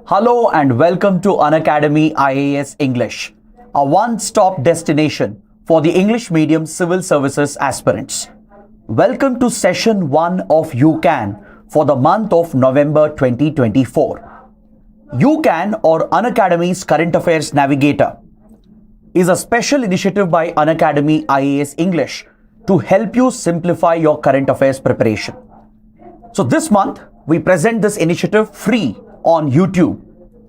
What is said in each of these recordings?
Hello and welcome to Unacademy IAS English, a one-stop destination for the English medium civil services aspirants. Welcome to session 1 of UCAN for the month of November 2024. UCAN, or Unacademy's Current Affairs Navigator, is a special initiative by Unacademy IAS English to help you simplify your current affairs preparation. So this month, we present this initiative free on YouTube,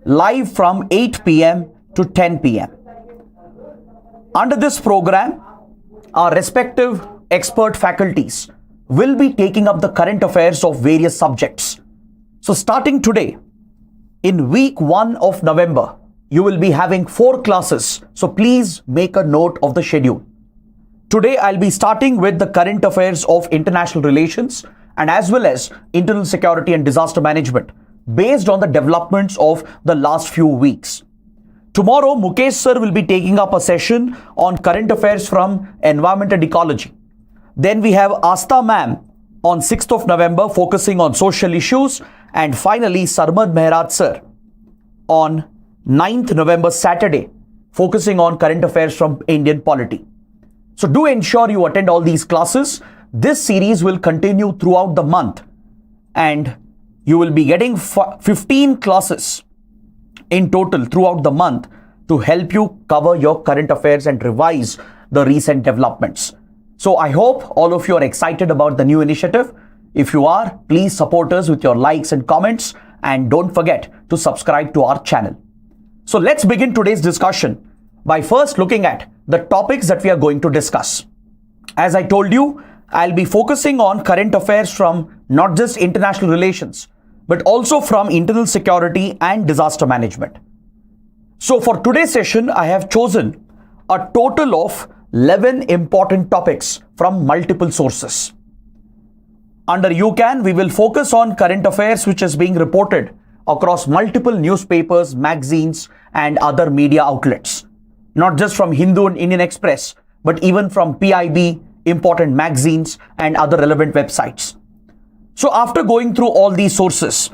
live from 8 p.m. to 10 p.m. Under this program, our respective expert faculties will be taking up the current affairs of various subjects. So starting today, in week 1 of November, you will be having 4 classes. So please make a note of the schedule. Today, I'll be starting with the current affairs of international relations and as well as internal security and disaster management based on the developments of the last few weeks. Tomorrow, Mukesh sir will be taking up a session on current affairs from environment and ecology. Then we have Asta ma'am on 6th of November focusing on social issues, and finally Sarmad Mehraj sir on 9th November Saturday focusing on current affairs from Indian polity. So do ensure you attend all these classes. This series will continue throughout the month and you will be getting 15 classes in total throughout the month to help you cover your current affairs and revise the recent developments. So I hope all of you are excited about the new initiative. If you are, please support us with your likes and comments, and don't forget to subscribe to our channel. So let's begin today's discussion by first looking at the topics that we are going to discuss. As I told you, I'll be focusing on current affairs from not just international relations, but also from internal security and disaster management. So for today's session, I have chosen a total of 11 important topics from multiple sources. Under UCAN, we will focus on current affairs which is being reported across multiple newspapers, magazines, and other media outlets. Not just from Hindu and Indian Express, but even from PIB, important magazines, and other relevant websites. So after going through all these sources,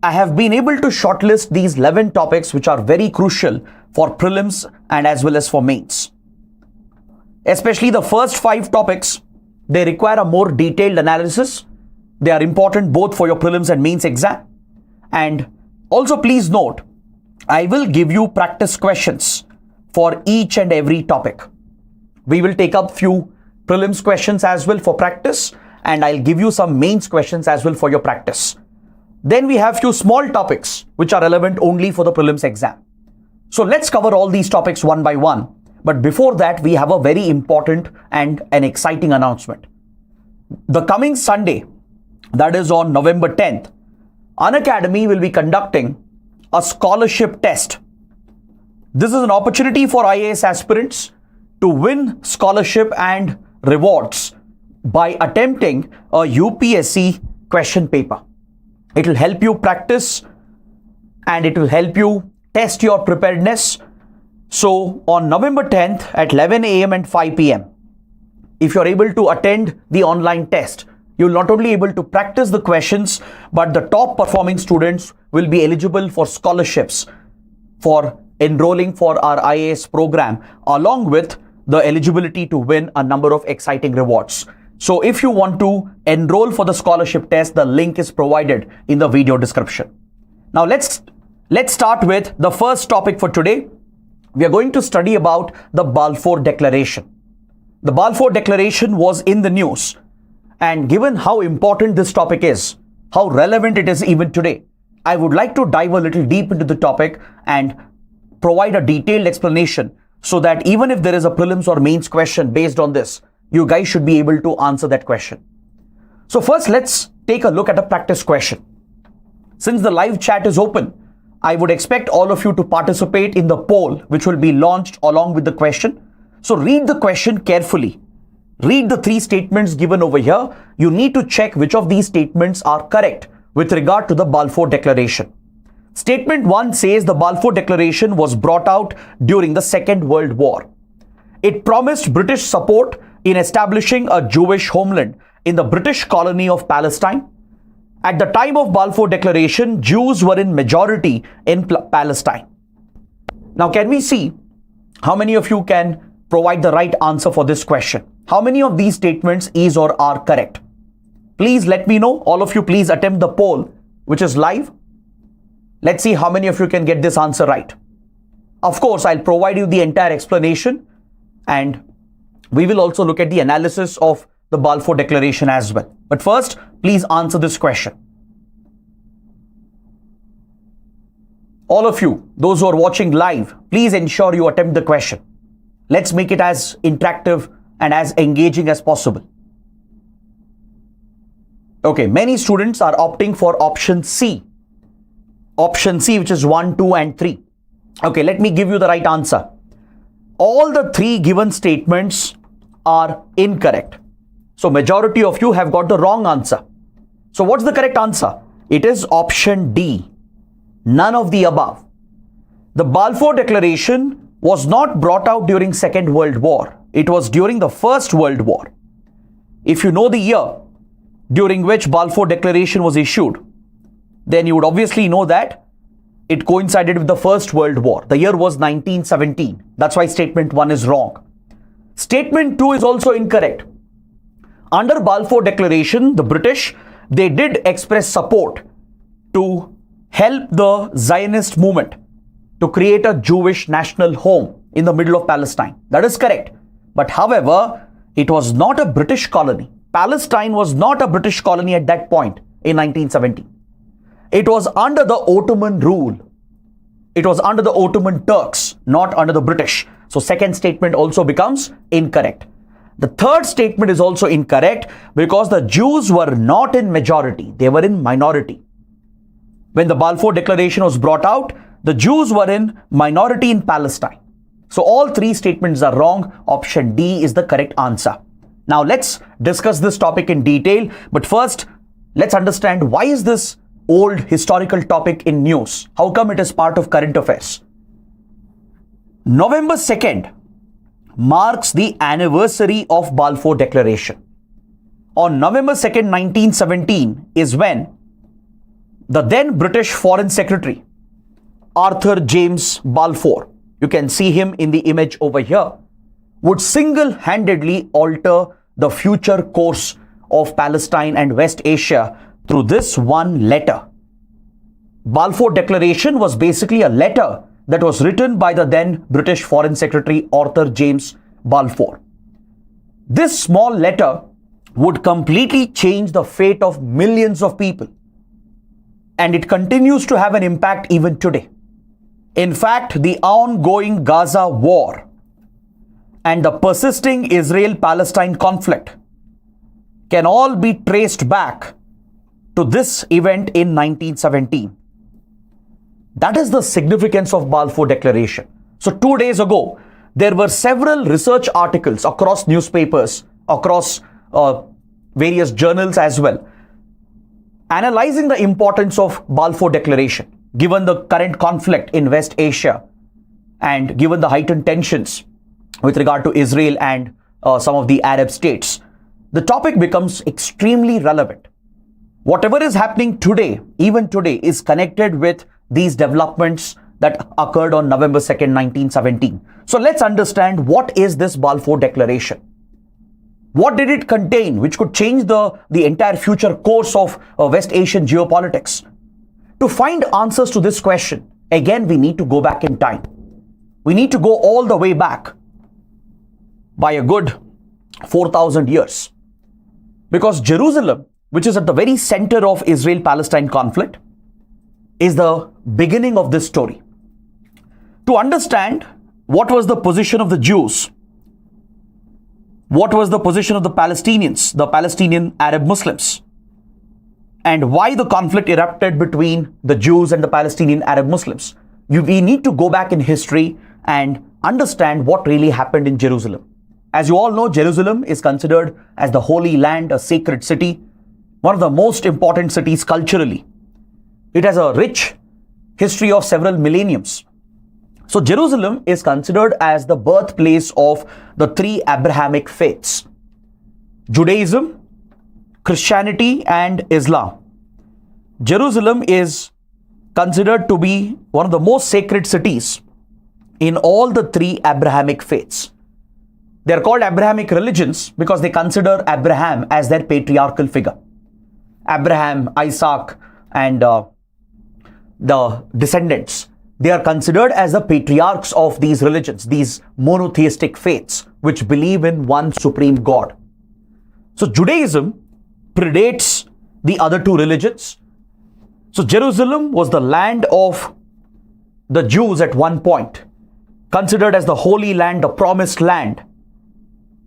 I have been able to shortlist these 11 topics which are very crucial for prelims and as well as for mains. Especially the first 5 topics, they require a more detailed analysis. They are important both for your prelims and mains exam. And also please note, I will give you practice questions for each and every topic. We will take up few prelims questions as well for practice, and I'll give you some mains questions as well for your practice. Then we have few small topics which are relevant only for the prelims exam. So let's cover all these topics one by one. But before that, we have a very important and an exciting announcement. The coming Sunday, that is on November 10th, Unacademy will be conducting a scholarship test. This is an opportunity for IAS aspirants to win scholarship and rewards by attempting a UPSC question paper. It will help you practice and it will help you test your preparedness. So on November 10th at 11 a.m. and 5 p.m., if you're able to attend the online test, you'll not only able to practice the questions, but the top performing students will be eligible for scholarships for enrolling for our IAS program, along with the eligibility to win a number of exciting rewards. So if you want to enroll for the scholarship test, the link is provided in the video description. Now let's start with the first topic for today. We are going to study about the Balfour Declaration. The Balfour Declaration was in the news, and given how important this topic is, how relevant it is even today, I would like to dive a little deep into the topic and provide a detailed explanation so that even if there is a prelims or mains question based on this, you guys should be able to answer that question. So first, let's take a look at a practice question. Since the live chat is open, I would expect all of you to participate in the poll which will be launched along with the question. So read the question carefully. Read the 3 statements given over here. You need to check which of these statements are correct with regard to the Balfour Declaration. Statement 1 says the Balfour Declaration was brought out during the Second World War. It promised British support in establishing a Jewish homeland in the British colony of Palestine, At the time of Balfour Declaration, Jews were in majority in Palestine. Now, can we see how many of you can provide the right answer for this question? How many of these statements is or are correct? Please let me know. All of you, please attempt the poll, which is live. Let's see how many of you can get this answer right. Of course, I'll provide you the entire explanation, and we will also look at the analysis of the Balfour Declaration as well. But first, please answer this question. All of you, those who are watching live, please ensure you attempt the question. Let's make it as interactive and as engaging as possible. Okay, many students are opting for option C. Option C, which is 1, 2, and 3. Okay, let me give you the right answer. All the three given statements are incorrect. So majority of you have got the wrong answer. So what's the correct answer? It is option D. None of the above. The Balfour Declaration was not brought out during Second World War. It was during the First World War. If you know the year during which Balfour Declaration was issued, then you would obviously know that it coincided with the First World War. The year was 1917. That's why statement 1 is wrong. Statement 2 is also incorrect. Under Balfour Declaration, the British, they did express support to help the Zionist movement to create a Jewish national home in the middle of Palestine. That is correct. But however, it was not a British colony. Palestine was not a British colony at that point in 1917. It was under the Ottoman rule. It was under the Ottoman Turks, not under the British. So second statement also becomes incorrect. The third statement is also incorrect because the Jews were not in majority. They were in minority. When the Balfour Declaration was brought out, the Jews were in minority in Palestine. So all three statements are wrong. Option D is the correct answer. Now let's discuss this topic in detail. But first, let's understand why is this old historical topic in news? How come it is part of current affairs? November 2nd marks the anniversary of Balfour Declaration. On November 2nd, 1917 is when the then British Foreign Secretary, Arthur James Balfour, you can see him in the image over here, would single-handedly alter the future course of Palestine and West Asia through this one letter. Balfour Declaration was basically a letter that was written by the then British Foreign Secretary Arthur James Balfour. This small letter would completely change the fate of millions of people, and it continues to have an impact even today. In fact, the ongoing Gaza war and the persisting Israel-Palestine conflict can all be traced back to this event in 1917. That is the significance of Balfour Declaration. So 2 days ago, there were several research articles across newspapers, across various journals as well, analyzing the importance of Balfour Declaration, given the current conflict in West Asia and given the heightened tensions with regard to Israel and some of the Arab states. The topic becomes extremely relevant. Whatever is happening today, even today, is connected with these developments that occurred on November 2nd, 1917. So let's understand what is this Balfour Declaration. What did it contain which could change the entire future course of West Asian geopolitics? To find answers to this question, again, we need to go back in time. We need to go all the way back by a good 4,000 years. Because Jerusalem, which is at the very center of Israel-Palestine conflict, is the beginning of this story. To understand what was the position of the Jews, what was the position of the Palestinians, the Palestinian Arab Muslims, and why the conflict erupted between the Jews and the Palestinian Arab Muslims, we need to go back in history and understand what really happened in Jerusalem. As you all know, Jerusalem is considered as the Holy Land, a sacred city, one of the most important cities culturally. It has a rich history of several millenniums. So Jerusalem is considered as the birthplace of the three Abrahamic faiths: Judaism, Christianity, and Islam. Jerusalem is considered to be one of the most sacred cities in all the three Abrahamic faiths. They are called Abrahamic religions because they consider Abraham as their patriarchal figure. Abraham, Isaac, and the descendants, they are considered as the patriarchs of these religions, these monotheistic faiths which believe in one supreme God. So Judaism predates the other two religions. So Jerusalem was the land of the Jews at one point, considered as the Holy Land, the Promised Land,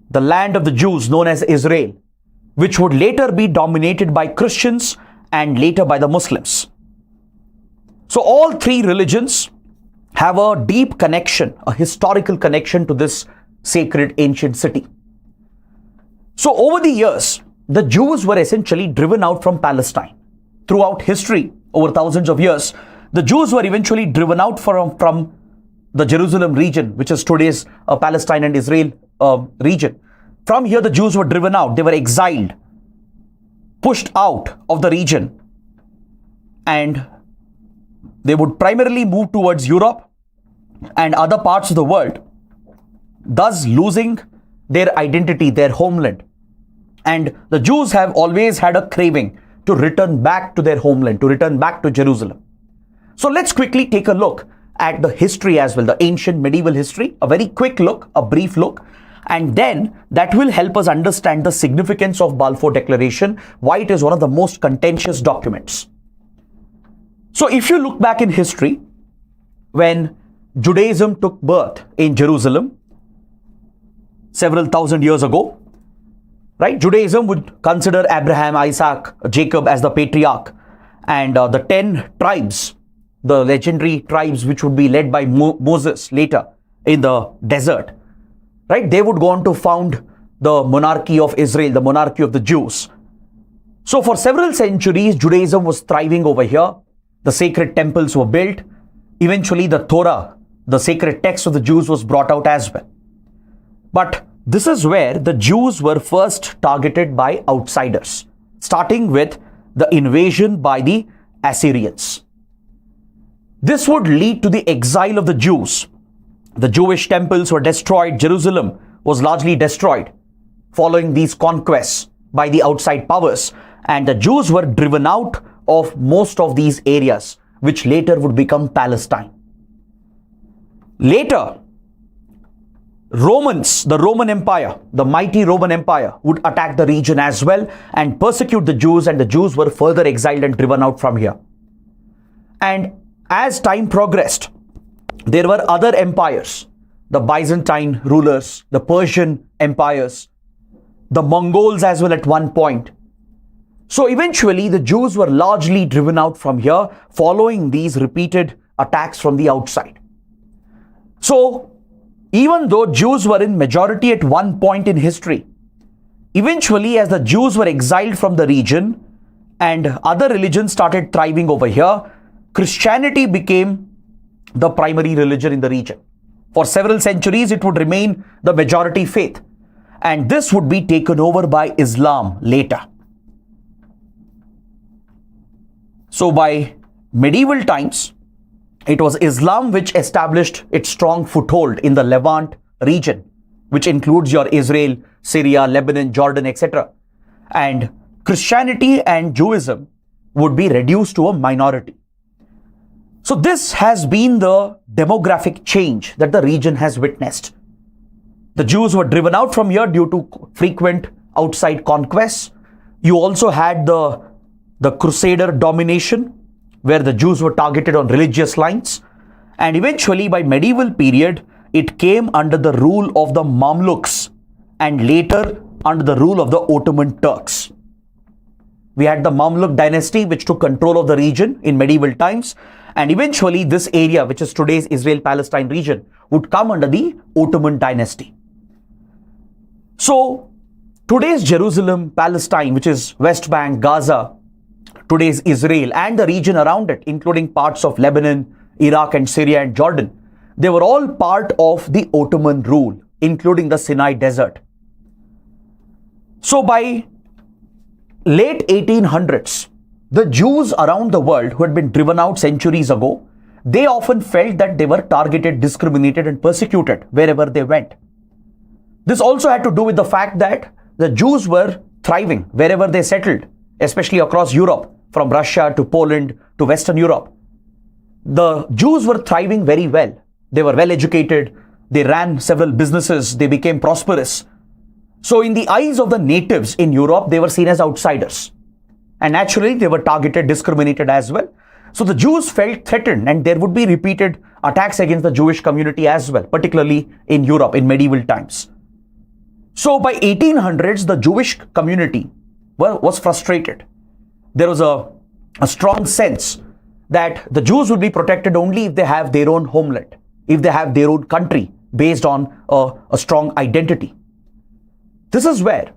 the land of the Jews known as Israel, which would later be dominated by Christians and later by the Muslims. So all three religions have a deep connection, a historical connection to this sacred ancient city. So over the years, the Jews were essentially driven out from Palestine. Throughout history, over thousands of years, the Jews were eventually driven out from the Jerusalem region, which is today's Palestine and Israel region. From here, the Jews were driven out. They were exiled, pushed out of the region, and they would primarily move towards Europe and other parts of the world, thus losing their identity, their homeland. And the Jews have always had a craving to return back to their homeland, to return back to Jerusalem. So let's quickly take a look at the history as well, the ancient medieval history, a very quick look, a brief look, and then that will help us understand the significance of Balfour Declaration, why it is one of the most contentious documents. So if you look back in history, when Judaism took birth in Jerusalem several thousand years ago, right? Judaism would consider Abraham, Isaac, Jacob as the patriarch, and the 10 tribes, the legendary tribes which would be led by Moses later in the desert, right? They would go on to found the monarchy of Israel, the monarchy of the Jews. So for several centuries, Judaism was thriving over here. The sacred temples were built. Eventually, the Torah, the sacred text of the Jews, was brought out as well. But this is where the Jews were first targeted by outsiders, starting with the invasion by the Assyrians. This would lead to the exile of the Jews. The Jewish temples were destroyed. Jerusalem was largely destroyed following these conquests by the outside powers. And the Jews were driven out of most of these areas, which later would become Palestine. Later, Romans, the Roman Empire, the mighty Roman Empire, would attack the region as well and persecute the Jews, and the Jews were further exiled and driven out from here. And as time progressed, there were other empires, the Byzantine rulers, the Persian empires, the Mongols as well at one point. So eventually the Jews were largely driven out from here following these repeated attacks from the outside. So even though Jews were in majority at one point in history, eventually as the Jews were exiled from the region and other religions started thriving over here, Christianity became the primary religion in the region. For several centuries, it would remain the majority faith, and this would be taken over by Islam later. So by medieval times, it was Islam which established its strong foothold in the Levant region, which includes your Israel, Syria, Lebanon, Jordan, etc. And Christianity and Judaism would be reduced to a minority. So this has been the demographic change that the region has witnessed. The Jews were driven out from here due to frequent outside conquests. You also had the Crusader domination, where the Jews were targeted on religious lines. And eventually by medieval period, it came under the rule of the Mamluks and later under the rule of the Ottoman Turks. We had the Mamluk dynasty which took control of the region in medieval times, and eventually this area, which is today's Israel-Palestine region, would come under the Ottoman dynasty. So today's Jerusalem, Palestine, which is West Bank, Gaza, today's Israel and the region around it, including parts of Lebanon, Iraq and Syria and Jordan, they were all part of the Ottoman rule, including the Sinai Desert. So by late 1800s, The Jews around the world who had been driven out centuries ago, they often felt that they were targeted, discriminated, and persecuted wherever they went. This also had to do with the fact that the Jews were thriving wherever they settled, especially across Europe, from Russia to Poland to Western Europe. The Jews were thriving very well. They were well educated. They ran several businesses. They became prosperous. So in the eyes of the natives in Europe, they were seen as outsiders. And naturally, they were targeted, discriminated as well. So the Jews felt threatened, and there would be repeated attacks against the Jewish community as well, particularly in Europe in medieval times. So by 1800s, the Jewish community was frustrated. There was a strong sense that the Jews will be protected only if they have their own homeland, if they have their own country based on a strong identity. This is where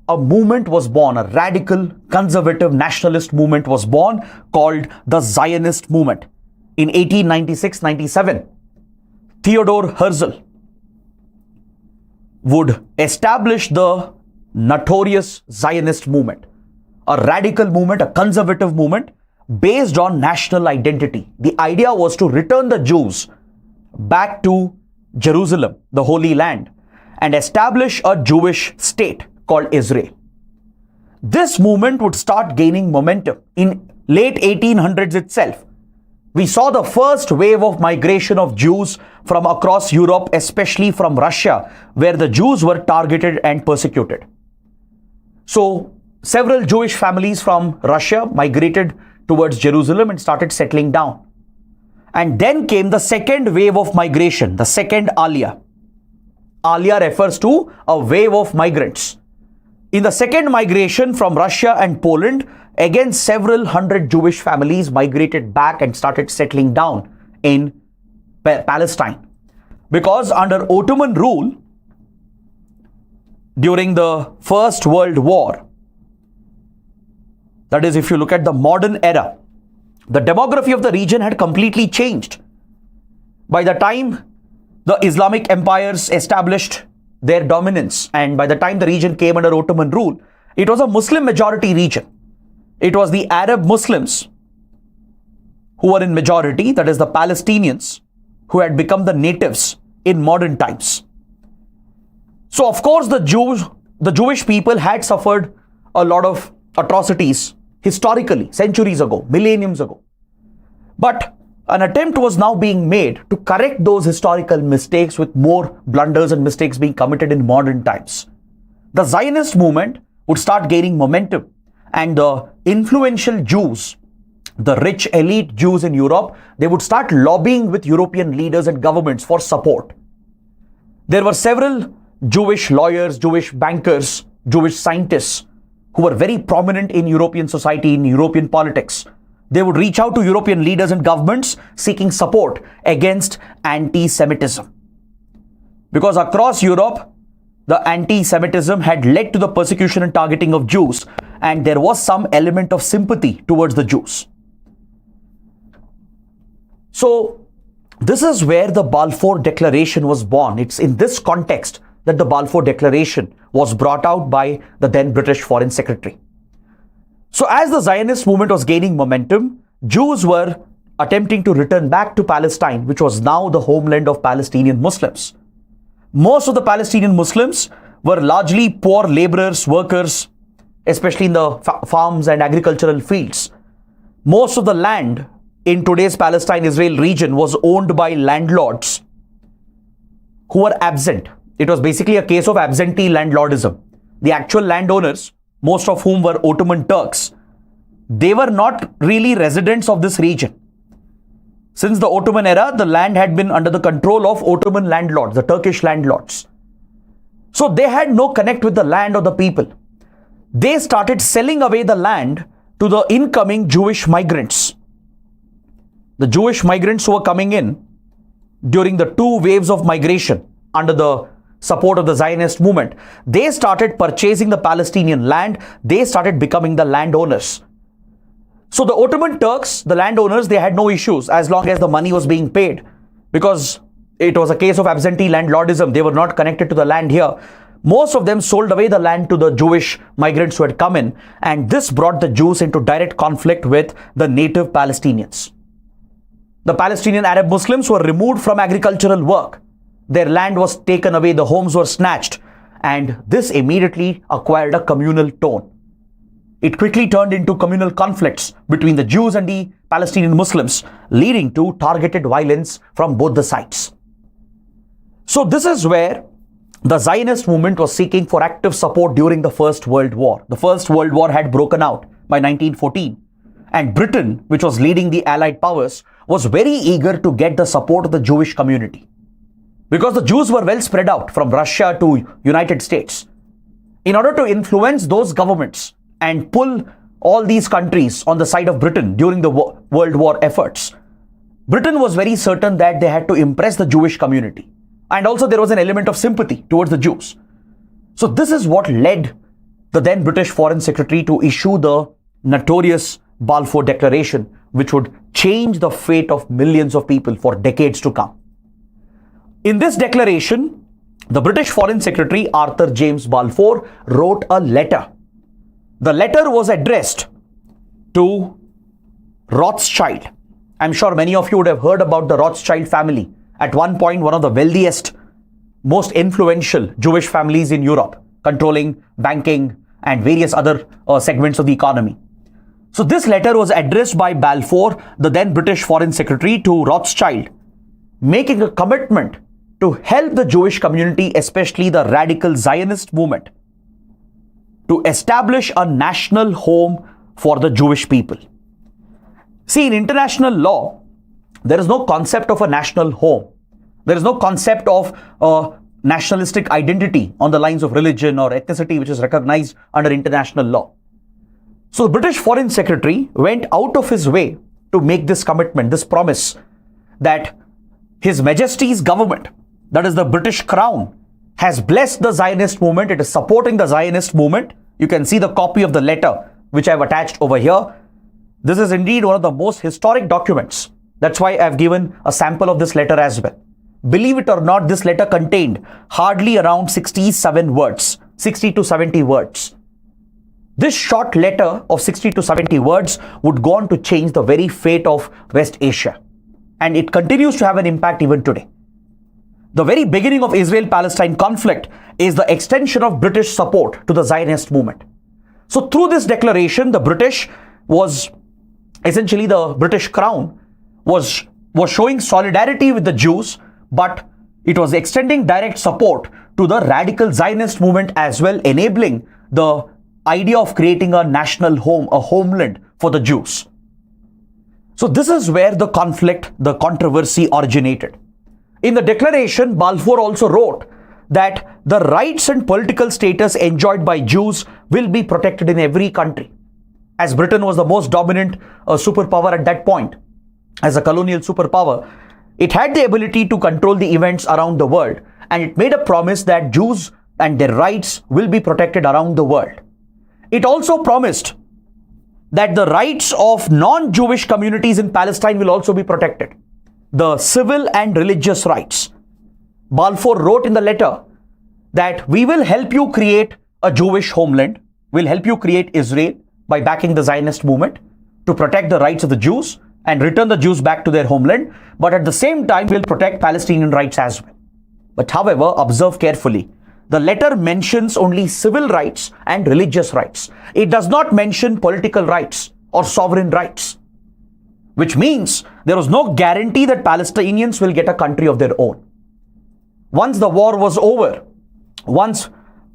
a movement was born, a radical, conservative, nationalist movement was born called the Zionist movement. In 1896-97, Theodor Herzl would establish the notorious Zionist movement, a radical movement, a conservative movement based on national identity. The idea was to return the Jews back to Jerusalem, the Holy Land, and establish a Jewish state called Israel. This movement would start gaining momentum in late 1800s itself. We saw the first wave of migration of Jews from across Europe, especially from Russia, where the Jews were targeted and persecuted. So several Jewish families from Russia migrated towards Jerusalem and started settling down. And then came the second wave of migration, the second Aliyah. Aliyah refers to a wave of migrants. In the second migration from Russia and Poland, again several hundred Jewish families migrated back and started settling down in Palestine. Because under Ottoman rule, during the First World War, that is, if you look at the modern era, the demography of the region had completely changed. By the time the Islamic empires established their dominance, and by the time the region came under Ottoman rule, it was a Muslim majority region. It was the Arab Muslims who were in majority, that is the Palestinians, who had become the natives in modern times. So of course the Jewish people had suffered a lot of atrocities historically, centuries ago, millenniums ago. But an attempt was now being made to correct those historical mistakes, with more blunders and mistakes being committed in modern times. The Zionist movement would start gaining momentum, and the influential Jews, the rich elite Jews in Europe, they would start lobbying with European leaders and governments for support. There were several Jewish lawyers, Jewish bankers, Jewish scientists who were very prominent in European society, in European politics. They would reach out to European leaders and governments seeking support against anti-Semitism. Because across Europe, the anti-Semitism had led to the persecution and targeting of Jews, and there was some element of sympathy towards the Jews. So this is where the Balfour Declaration was born. It's in this context that the Balfour Declaration was brought out by the then British Foreign Secretary. So as the Zionist movement was gaining momentum, Jews were attempting to return back to Palestine, which was now the homeland of Palestinian Muslims. Most of the Palestinian Muslims were largely poor laborers, workers, especially in the farms and agricultural fields. Most of the land in today's Palestine-Israel region was owned by landlords who were absent. It was basically a case of absentee landlordism. The actual landowners, most of whom were Ottoman Turks, they were not really residents of this region. Since the Ottoman era, the land had been under the control of Ottoman landlords, the Turkish landlords. So they had no connect with the land or the people. They started selling away the land to the incoming Jewish migrants. The Jewish migrants who were coming in during the two waves of migration under the support of the Zionist movement, they started purchasing the Palestinian land. They started becoming the landowners. So the Ottoman Turks, the landowners, they had no issues as long as the money was being paid, because it was a case of absentee landlordism. They were not connected to the land here. Most of them sold away the land to the Jewish migrants who had come in, and this brought the Jews into direct conflict with the native Palestinians. The Palestinian Arab Muslims were removed from agricultural work. Their land was taken away, the homes were snatched, and this immediately acquired a communal tone. It quickly turned into communal conflicts between the Jews and the Palestinian Muslims, leading to targeted violence from both the sides. So this is where the Zionist movement was seeking for active support during the First World War. The First World War had broken out by 1914, and Britain, which was leading the Allied powers, was very eager to get the support of the Jewish community. Because the Jews were well spread out from Russia to United States. In order to influence those governments and pull all these countries on the side of Britain during the World War efforts, Britain was very certain that they had to impress the Jewish community. And also there was an element of sympathy towards the Jews. So this is what led the then British Foreign Secretary to issue the notorious Balfour Declaration, which would change the fate of millions of people for decades to come. In this declaration, the British Foreign Secretary Arthur James Balfour wrote a letter. The letter was addressed to Rothschild. I'm sure many of you would have heard about the Rothschild family. At one point, one of the wealthiest, most influential Jewish families in Europe, controlling banking and various other segments of the economy. So this letter was addressed by Balfour, the then British Foreign Secretary, to Rothschild, making a commitment to help the Jewish community, especially the radical Zionist movement, to establish a national home for the Jewish people. See, in international law, there is no concept of a national home. There is no concept of a nationalistic identity on the lines of religion or ethnicity, which is recognized under international law. So the British Foreign Secretary went out of his way to make this commitment, this promise that His Majesty's government, that is the British Crown, has blessed the Zionist movement. It is supporting the Zionist movement. You can see the copy of the letter which I have attached over here. This is indeed one of the most historic documents. That's why I have given a sample of this letter as well. Believe it or not, this letter contained hardly around 67 words, 60 to 70 words. This short letter of 60 to 70 words would go on to change the very fate of West Asia. And it continues to have an impact even today. The very beginning of Israel-Palestine conflict is the extension of British support to the Zionist movement. So through this declaration, the British was, essentially the British Crown was showing solidarity with the Jews, but it was extending direct support to the radical Zionist movement as well, enabling the idea of creating a national home, a homeland for the Jews. So this is where the conflict, the controversy originated. In the declaration, Balfour also wrote that the rights and political status enjoyed by Jews will be protected in every country. As Britain was the most dominant superpower at that point, as a colonial superpower, it had the ability to control the events around the world, and it made a promise that Jews and their rights will be protected around the world. It also promised that the rights of non-Jewish communities in Palestine will also be protected. The civil and religious rights. Balfour wrote in the letter that we will help you create a Jewish homeland, we'll help you create Israel by backing the Zionist movement to protect the rights of the Jews and return the Jews back to their homeland, but at the same time we'll protect Palestinian rights as well. But however, observe carefully, the letter mentions only civil rights and religious rights. It does not mention political rights or sovereign rights, which means there was no guarantee that Palestinians will get a country of their own. Once the war was over, once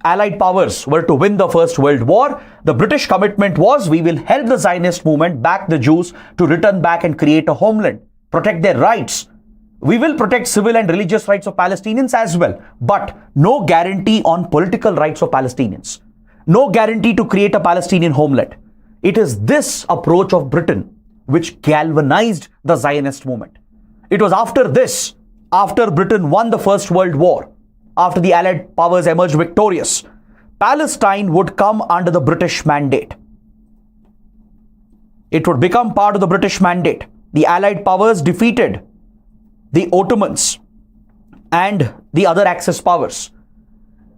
Allied powers were to win the First World War, the British commitment was we will help the Zionist movement back the Jews to return back and create a homeland, protect their rights. We will protect civil and religious rights of Palestinians as well, but no guarantee on political rights of Palestinians. No guarantee to create a Palestinian homeland. It is this approach of Britain which galvanized the Zionist movement. It was after this, after Britain won the First World War, after the Allied powers emerged victorious, Palestine would come under the British mandate. It would become part of the British mandate. The Allied powers defeated the Ottomans and the other Axis powers.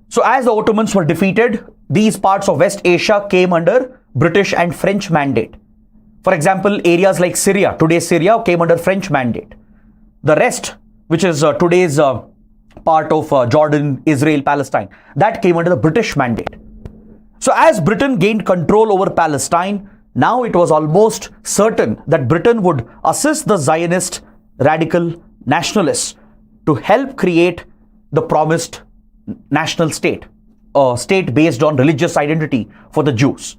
So as the Ottomans were defeated, these parts of West Asia came under British and French mandate. For example, areas like Syria, today's Syria, came under French mandate. The rest, which is today's part of Jordan, Israel, Palestine, that came under the British mandate. So as Britain gained control over Palestine, now it was almost certain that Britain would assist the Zionist radical nationalists to help create the promised national state, a state based on religious identity for the Jews.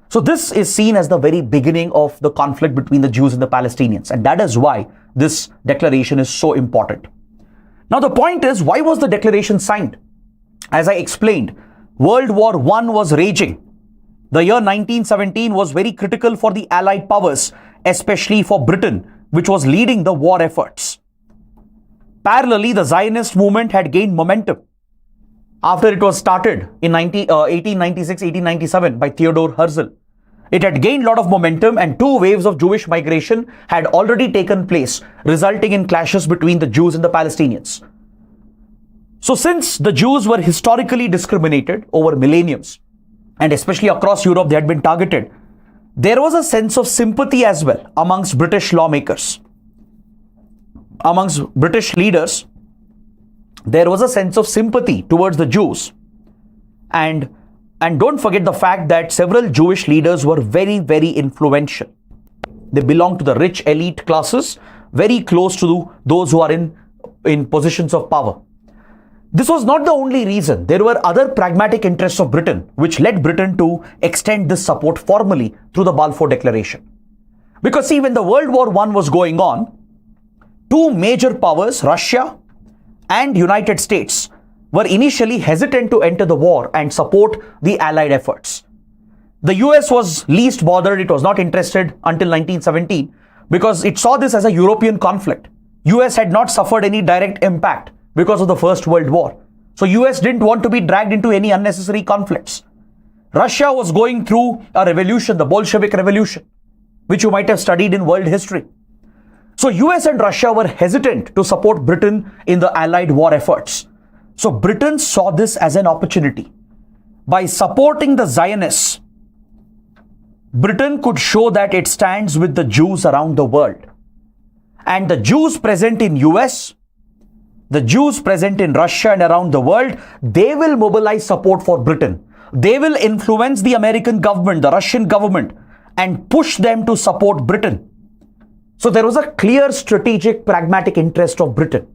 So this is seen as the very beginning of the conflict between the Jews and the Palestinians, and that is why this declaration is so important. Now the point is, why was the declaration signed? As I explained, World War I was raging. The year 1917 was very critical for the Allied powers, especially for Britain, which was leading the war efforts. Parallelly, the Zionist movement had gained momentum after it was started in 1896-1897 by Theodor Herzl. It had gained a lot of momentum, and two waves of Jewish migration had already taken place, resulting in clashes between the Jews and the Palestinians. So since the Jews were historically discriminated over millenniums, and especially across Europe they had been targeted, there was a sense of sympathy as well amongst British lawmakers. Amongst British leaders, there was a sense of sympathy towards the Jews. And don't forget the fact that several Jewish leaders were very, very influential. They belonged to the rich elite classes, very close to those who are in positions of power. This was not the only reason. There were other pragmatic interests of Britain, which led Britain to extend this support formally through the Balfour Declaration. Because see, when the World War I was going on, two major powers, Russia and United States, were initially hesitant to enter the war and support the Allied efforts. The US was least bothered. It was not interested until 1917 because it saw this as a European conflict. US had not suffered any direct impact because of the First World War. So US didn't want to be dragged into any unnecessary conflicts. Russia was going through a revolution, the Bolshevik Revolution, which you might have studied in world history. So US and Russia were hesitant to support Britain in the Allied war efforts. So Britain saw this as an opportunity. By supporting the Zionists, Britain could show that it stands with the Jews around the world. And the Jews present in US, the Jews present in Russia and around the world, they will mobilize support for Britain. They will influence the American government, the Russian government, and push them to support Britain. So there was a clear strategic, pragmatic interest of Britain.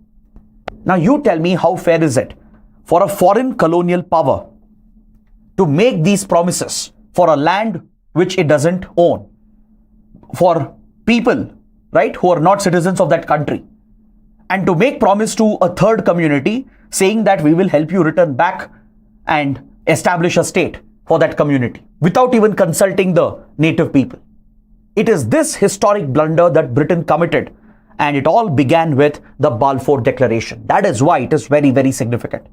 Now you tell me, how fair is it for a foreign colonial power to make these promises for a land which it doesn't own, for people, right, who are not citizens of that country, and to make promise to a third community saying that we will help you return back and establish a state for that community without even consulting the native people? It is this historic blunder that Britain committed, and it all began with the Balfour Declaration. That is why it is very, very significant.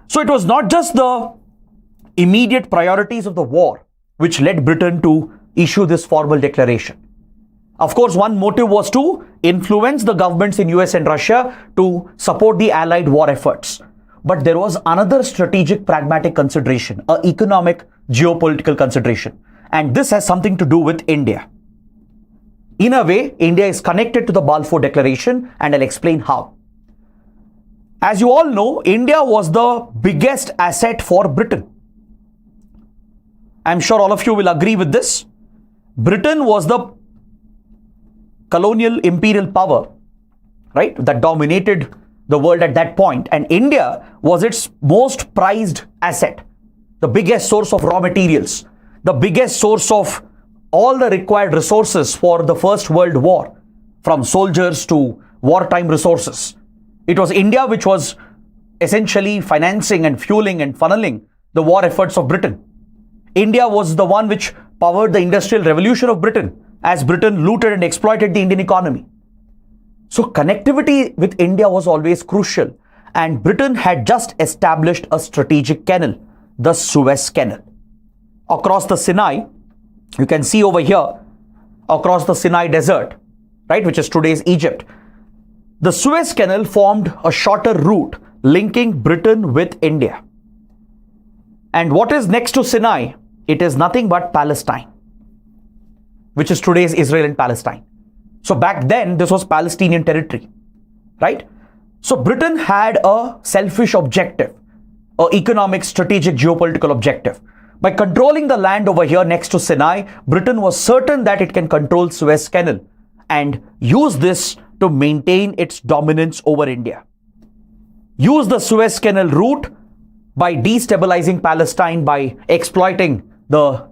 So it was not just the immediate priorities of the war which led Britain to issue this formal declaration. Of course, one motive was to influence the governments in US and Russia to support the Allied war efforts. But there was another strategic, pragmatic consideration, an economic, geopolitical consideration. And this has something to do with India. In a way, India is connected to the Balfour Declaration, and I'll explain how. As you all know, India was the biggest asset for Britain. I'm sure all of you will agree with this. Britain was the colonial imperial power, right, that dominated the world at that point, and India was its most prized asset, the biggest source of raw materials, the biggest source of all the required resources for the First World War, from soldiers to wartime resources. It was India which was essentially financing and fueling and funneling the war efforts of Britain. India was the one which powered the industrial revolution of Britain, as Britain looted and exploited the Indian economy. So connectivity with India was always crucial, and Britain had just established a strategic canal, the Suez Canal. Across the Sinai, you can see over here, across the Sinai Desert, right, which is today's Egypt, the Suez Canal formed a shorter route linking Britain with India. And what is next to Sinai? It is nothing but Palestine, which is today's Israel and Palestine. So back then, this was Palestinian territory, right? So Britain had a selfish objective, an economic, strategic, geopolitical objective. By controlling the land over here next to Sinai, Britain was certain that it can control Suez Canal and use this to maintain its dominance over India. Use the Suez Canal route by destabilizing Palestine, by exploiting the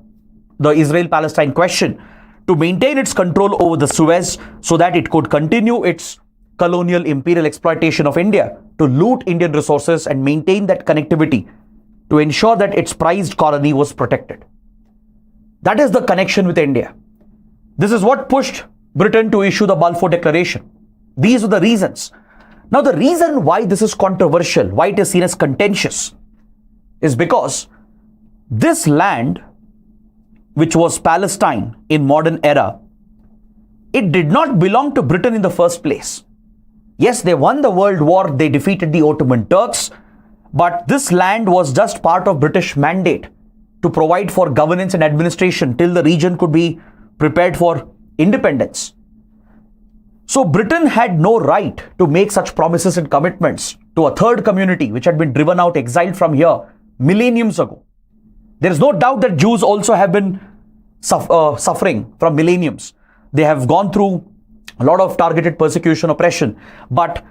Israel-Palestine question to maintain its control over the Suez so that it could continue its colonial imperial exploitation of India, to loot Indian resources and maintain that connectivity to ensure that its prized colony was protected. That is the connection with India. This is what pushed Britain to issue the Balfour Declaration. These are the reasons. Now, the reason why this is controversial, why it is seen as contentious, is because this land, which was Palestine in modern era, it did not belong to Britain in the first place. Yes, they won the World War, they defeated the Ottoman Turks, but this land was just part of British mandate to provide for governance and administration till the region could be prepared for independence. So Britain had no right to make such promises and commitments to a third community which had been driven out, exiled from here millenniums ago. There is no doubt that Jews also have been suffering from millenniums. They have gone through a lot of targeted persecution, oppression, but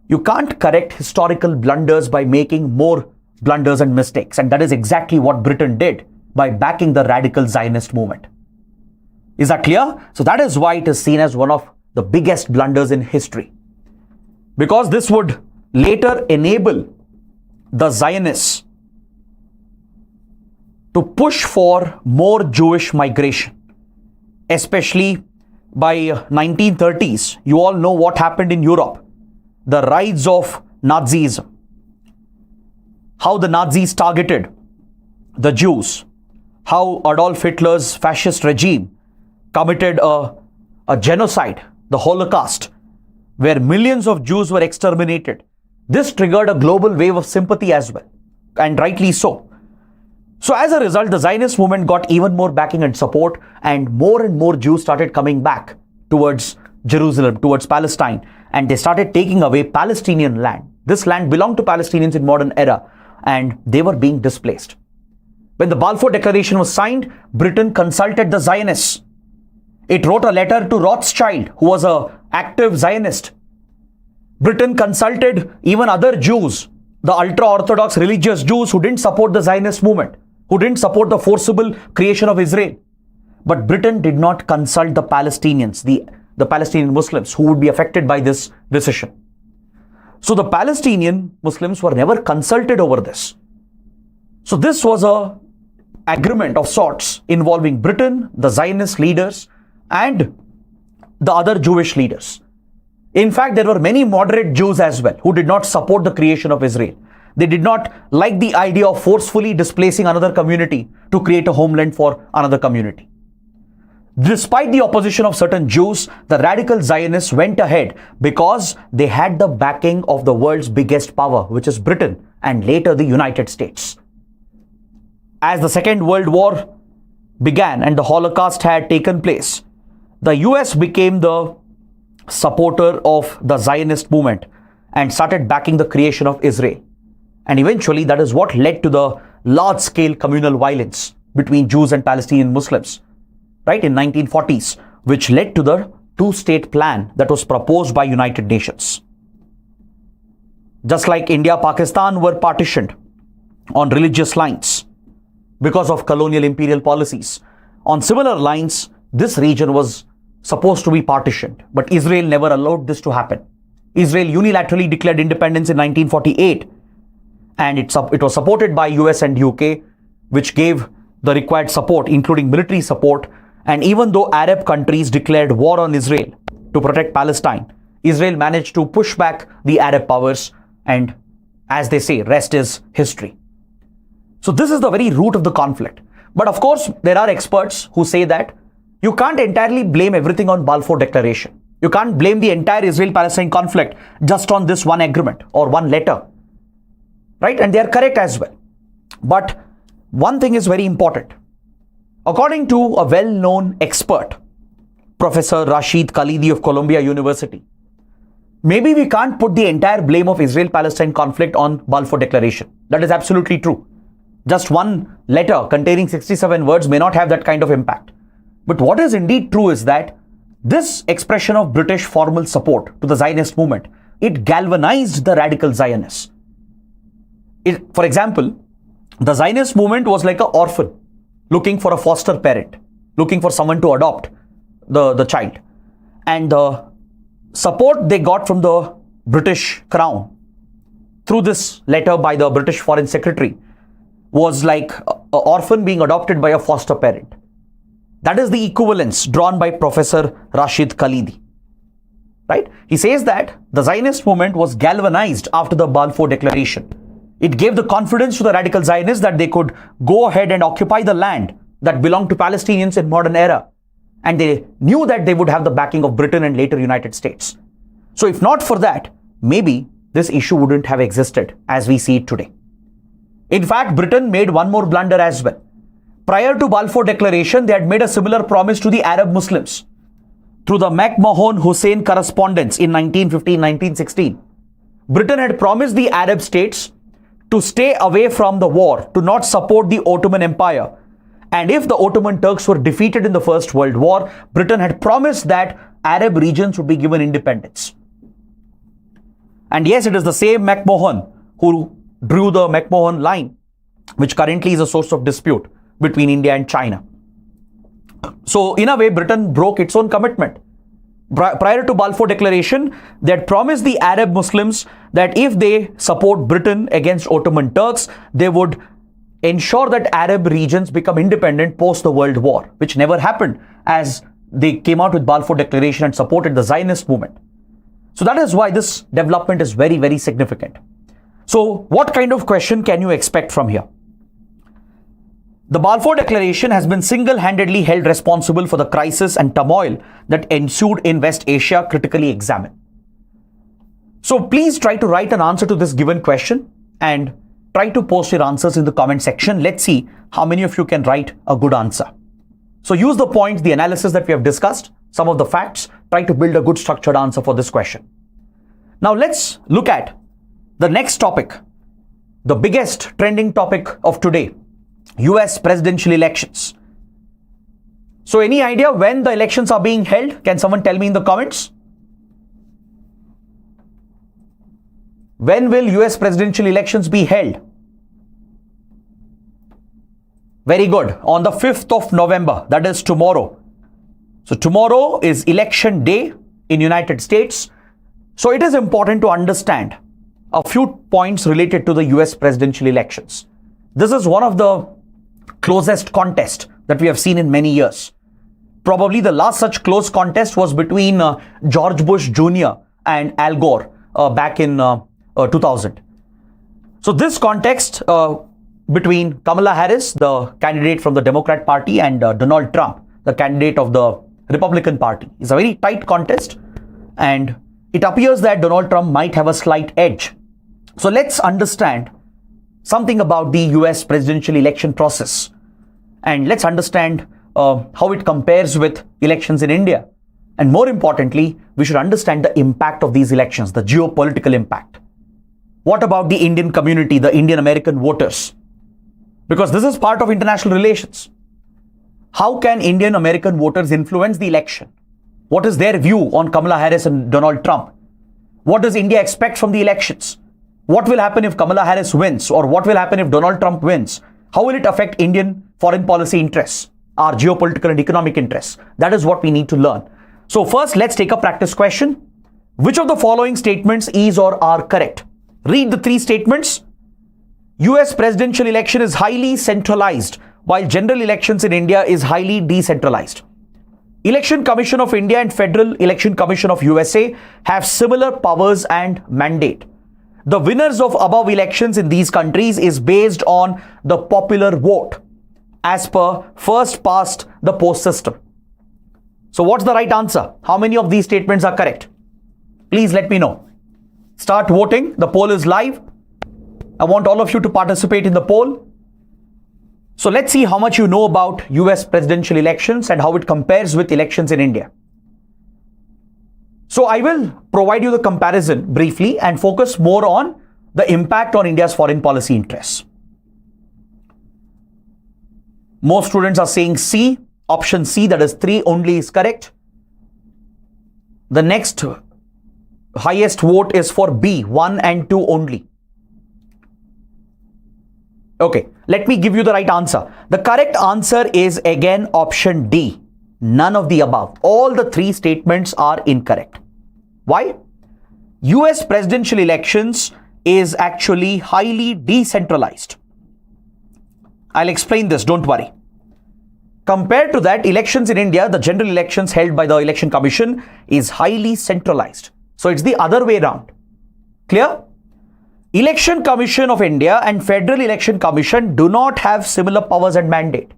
you can't correct historical blunders by making more blunders and mistakes. And that is exactly what Britain did by backing the radical Zionist movement. Is that clear? So that is why it is seen as one of the biggest blunders in history. Because this would later enable the Zionists to push for more Jewish migration, especially by 1930s. You all know what happened in Europe, the rise of Nazism, how the Nazis targeted the Jews, how Adolf Hitler's fascist regime committed a genocide, the Holocaust, where millions of Jews were exterminated. This triggered a global wave of sympathy as well, and rightly so. So as a result, the Zionist movement got even more backing and support, and more Jews started coming back towards Jerusalem, towards Palestine, and they started taking away Palestinian land. This land belonged to Palestinians in modern era, and they were being displaced. When the Balfour Declaration was signed, Britain consulted the Zionists. It wrote a letter to Rothschild, who was an active Zionist. Britain consulted even other Jews, the ultra-Orthodox religious Jews who didn't support the Zionist movement, who didn't support the forcible creation of Israel. But Britain did not consult the Palestinians, the Palestinian Muslims who would be affected by this decision. So the Palestinian Muslims were never consulted over this. So this was an agreement of sorts involving Britain, the Zionist leaders, and the other Jewish leaders. In fact, there were many moderate Jews as well who did not support the creation of Israel. They did not like the idea of forcefully displacing another community to create a homeland for another community. Despite the opposition of certain Jews, the radical Zionists went ahead because they had the backing of the world's biggest power, which is Britain, and later the United States. As the Second World War began and the Holocaust had taken place, the US became the supporter of the Zionist movement and started backing the creation of Israel. And eventually that is what led to the large-scale communal violence between Jews and Palestinian Muslims, right, in 1940s, which led to the two-state plan that was proposed by United Nations. Just like India, Pakistan were partitioned on religious lines because of colonial imperial policies. On similar lines, this region was supposed to be partitioned, but Israel never allowed this to happen. Israel unilaterally declared independence in 1948, and it was supported by US and UK, which gave the required support, including military support. And even though Arab countries declared war on Israel to protect Palestine, Israel managed to push back the Arab powers, and as they say, rest is history. So this is the very root of the conflict. But of course, there are experts who say that you can't entirely blame everything on Balfour Declaration. You can't blame the entire Israel-Palestine conflict just on this one agreement or one letter, right? And they are correct as well. But one thing is very important. According to a well-known expert, Professor Rashid Khalidi of Columbia University, maybe we can't put the entire blame of Israel-Palestine conflict on Balfour Declaration. That is absolutely true. Just one letter containing 67 words may not have that kind of impact. But what is indeed true is that this expression of British formal support to the Zionist movement, it galvanized the radical Zionists. For example, the Zionist movement was like an orphan looking for a foster parent, looking for someone to adopt the child. And the support they got from the British Crown through this letter by the British Foreign Secretary was like an orphan being adopted by a foster parent. That is the equivalence drawn by Professor Rashid Khalidi. Right? He says that the Zionist movement was galvanized after the Balfour Declaration. It gave the confidence to the radical Zionists that they could go ahead and occupy the land that belonged to Palestinians in modern era. And they knew that they would have the backing of Britain and later United States. So if not for that, maybe this issue wouldn't have existed as we see it today. In fact, Britain made one more blunder as well. Prior to Balfour Declaration, they had made a similar promise to the Arab Muslims through the McMahon-Hussein correspondence in 1915-1916. Britain had promised the Arab states to stay away from the war, to not support the Ottoman Empire. And if the Ottoman Turks were defeated in the First World War, Britain had promised that Arab regions would be given independence. And yes, it is the same McMahon who drew the McMahon line, which currently is a source of dispute between India and China. So in a way, Britain broke its own commitment. Prior to Balfour Declaration, they had promised the Arab Muslims that if they support Britain against Ottoman Turks, they would ensure that Arab regions become independent post the World War, which never happened as they came out with Balfour Declaration and supported the Zionist movement. So that is why this development is very, very significant. So what kind of question can you expect from here? The Balfour Declaration has been single-handedly held responsible for the crisis and turmoil that ensued in West Asia. Critically examined. So please try to write an answer to this given question and try to post your answers in the comment section. Let's see how many of you can write a good answer. So use the points, the analysis that we have discussed, some of the facts, try to build a good structured answer for this question. Now let's look at the next topic, the biggest trending topic of today, US presidential elections. So any idea when the elections are being held? Can someone tell me in the comments? When will US presidential elections be held? Very good. On the 5th of November, that is tomorrow. So tomorrow is election day in United States. So it is important to understand a few points related to the US presidential elections. This is one of the closest contests that we have seen in many years. Probably the last such close contest was between George Bush Jr. and Al Gore back in 2000. So this context between Kamala Harris, the candidate from the Democrat Party, and Donald Trump, the candidate of the Republican Party, is a very tight contest, and it appears that Donald Trump might have a slight edge. So let's understand something about the US presidential election process, and let's understand how it compares with elections in India. And more importantly, we should understand the impact of these elections, the geopolitical impact. What about the Indian community, the Indian American voters? Because this is part of international relations. How can Indian American voters influence the election? What is their view on Kamala Harris and Donald Trump? What does India expect from the elections? What will happen if Kamala Harris wins, or what will happen if Donald Trump wins? How will it affect Indian foreign policy interests, our geopolitical and economic interests? That is what we need to learn. So first, let's take a practice question. Which of the following statements is or are correct? Read the three statements. US presidential election is highly centralized, while general elections in India is highly decentralized. Election Commission of India and Federal Election Commission of USA have similar powers and mandate. The winners of above elections in these countries is based on the popular vote as per first past the post system. So what's the right answer? How many of these statements are correct? Please let me know. Start voting. The poll is live. I want all of you to participate in the poll. So let's see how much you know about US presidential elections and how it compares with elections in India. So I will provide you the comparison briefly and focus more on the impact on India's foreign policy interests. Most students are saying C, option C, that is 3 only is correct. The next highest vote is for B, 1 and 2 only. Okay, let me give you the right answer. The correct answer is again option D, none of the above. All the 3 statements are incorrect. Why? US presidential elections is actually highly decentralized. I'll explain this, don't worry. Compared to that, elections in India, the general elections held by the Election Commission is highly centralized. So it's the other way around. Clear? Election Commission of India and Federal Election Commission do not have similar powers and mandate.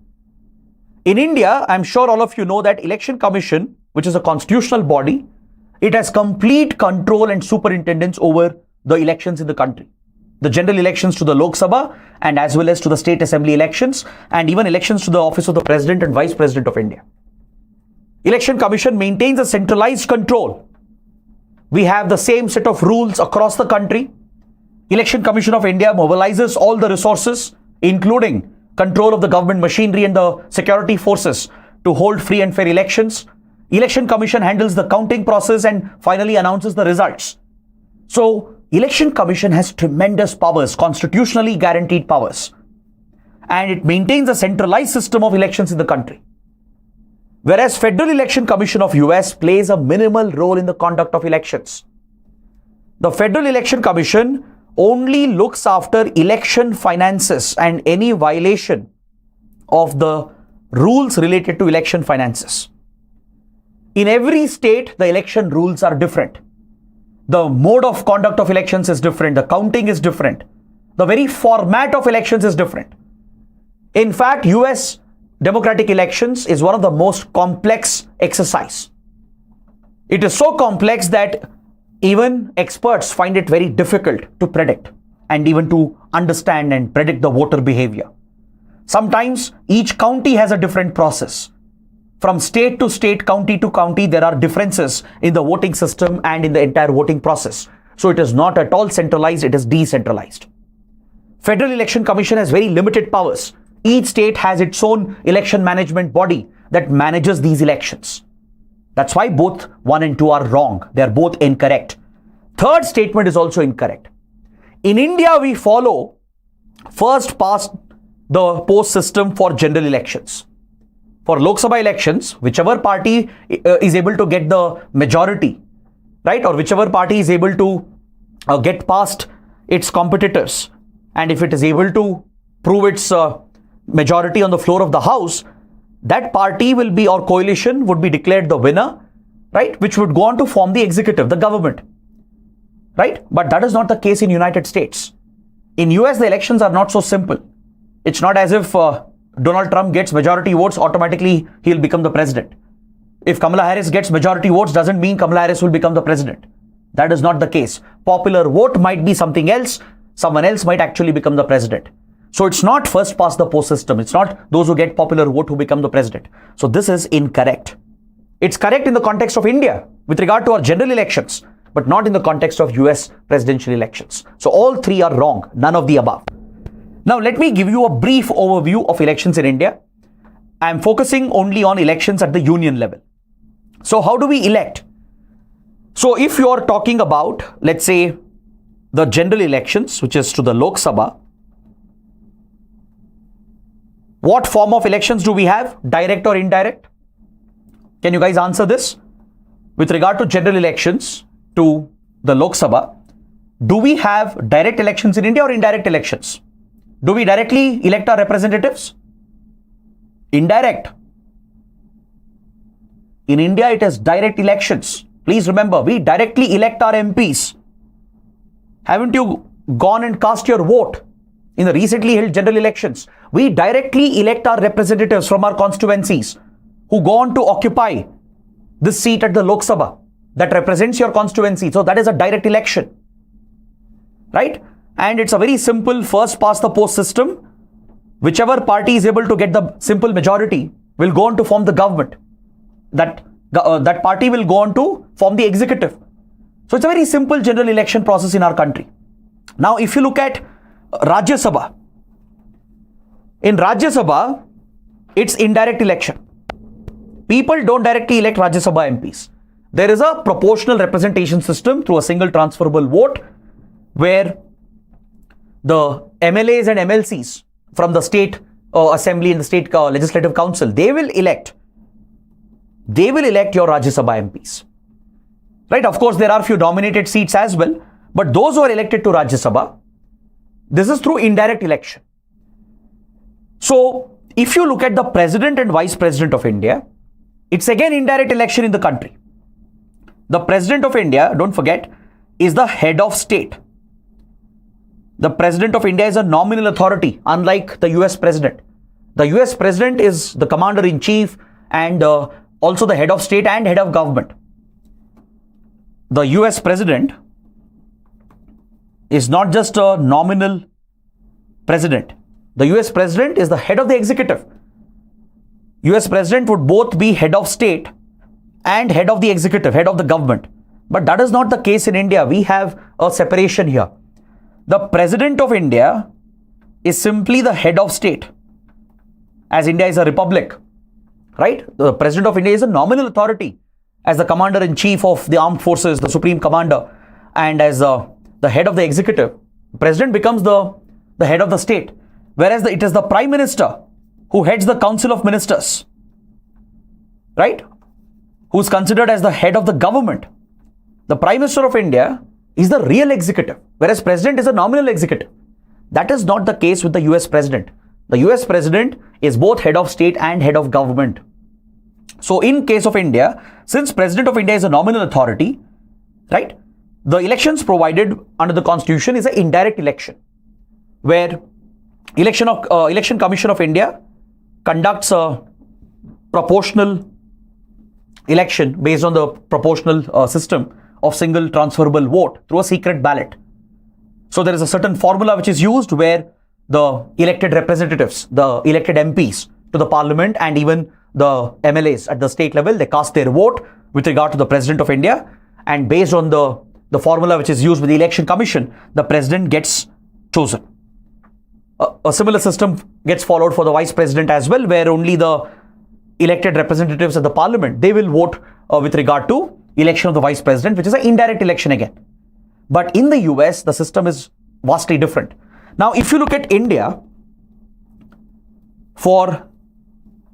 In India, I'm sure all of you know that Election Commission, which is a constitutional body, it has complete control and superintendence over the elections in the country. The general elections to the Lok Sabha and as well as to the state assembly elections and even elections to the office of the President and Vice President of India. Election Commission maintains a centralized control. We have the same set of rules across the country. Election Commission of India mobilizes all the resources, including control of the government machinery and the security forces to hold free and fair elections. Election Commission handles the counting process and finally announces the results. So, Election Commission has tremendous powers, constitutionally guaranteed powers. And it maintains a centralized system of elections in the country. Whereas Federal Election Commission of US plays a minimal role in the conduct of elections. The Federal Election Commission only looks after election finances and any violation of the rules related to election finances. In every state, the election rules are different. The mode of conduct of elections is different. The counting is different. The very format of elections is different. In fact, US democratic elections is one of the most complex exercise. It is so complex that even experts find it very difficult to predict and even to understand and predict the voter behavior. Sometimes each county has a different process. From state to state, county to county, there are differences in the voting system and in the entire voting process. So it is not at all centralized, it is decentralized. Federal Election Commission has very limited powers. Each state has its own election management body that manages these elections. That's why both 1 and 2 are wrong. They are both incorrect. Third statement is also incorrect. In India, we follow first past the post system for general elections. For Lok Sabha elections, whichever party is able to get the majority, right, or whichever party is able to get past its competitors, and if it is able to prove its majority on the floor of the House, that party will be, or coalition would be declared the winner, right, which would go on to form the executive, the government, right? But that is not the case in United States. In US, the elections are not so simple. It's not as if Donald Trump gets majority votes, automatically he'll become the president. If Kamala Harris gets majority votes, doesn't mean Kamala Harris will become the president. That is not the case. Popular vote might be something else. Someone else might actually become the president. So it's not first past the post system. It's not those who get popular vote who become the president. So this is incorrect. It's correct in the context of India with regard to our general elections, but not in the context of US presidential elections. So all 3 are wrong, none of the above. Now, let me give you a brief overview of elections in India. I am focusing only on elections at the union level. So, how do we elect? So, if you are talking about, let's say, the general elections, which is to the Lok Sabha, what form of elections do we have? Direct or indirect? Can you guys answer this? With regard to general elections to the Lok Sabha, do we have direct elections in India or indirect elections? Do we directly elect our representatives? Indirect. In India, it is direct elections. Please remember, we directly elect our MPs. Haven't you gone and cast your vote in the recently held general elections? We directly elect our representatives from our constituencies who go on to occupy this seat at the Lok Sabha that represents your constituency. So that is a direct election, right? And it's a very simple first past the post system whichever party is able to get the simple majority will go on to form the government. That party will go on to form the executive. So it's a very simple general election process in our country. Now, if you look at Rajya Sabha, in Rajya Sabha, it's indirect election. People don't directly elect Rajya Sabha MPs. There is a proportional representation system through a single transferable vote where the MLAs and MLCs from the state assembly and the state legislative council, they will elect your Rajya Sabha MPs. Right? Of course, there are few nominated seats as well, but those who are elected to Rajya Sabha, this is through indirect election. So, if you look at the President and Vice President of India, it's again indirect election in the country. The President of India, don't forget, is the head of state. The President of India is a nominal authority, unlike the US President. The US President is the Commander-in-Chief and also the head of state and head of government. The US President is not just a nominal president. The US President is the head of the executive. US President would both be head of state and head of the executive, head of the government. But that is not the case in India. We have a separation here. The President of India is simply the head of state, as India is a republic, right? The President of India is a nominal authority as the Commander-in-Chief of the Armed Forces, the Supreme Commander, and as the head of the executive. The President becomes the head of the state, whereas it is the Prime Minister who heads the Council of Ministers, right? Who's considered as the head of the government. The Prime Minister of India is the real executive, whereas President is a nominal executive. That is not the case with the US President. The US President is both head of state and head of government. So in case of India, since President of India is a nominal authority, right, the elections provided under the Constitution is an indirect election, where Election Commission of India conducts a proportional election based on the proportional system of single transferable vote through a secret ballot. So there is a certain formula which is used where the elected representatives, the elected MPs to the parliament and even the MLAs at the state level, they cast their vote with regard to the President of India, and based on the formula which is used with the Election Commission, the President gets chosen. A similar system gets followed for the Vice President as well, where only the elected representatives at the parliament, they will vote with regard to election of the Vice President, which is an indirect election again. But in the US, the system is vastly different. Now, if you look at India, for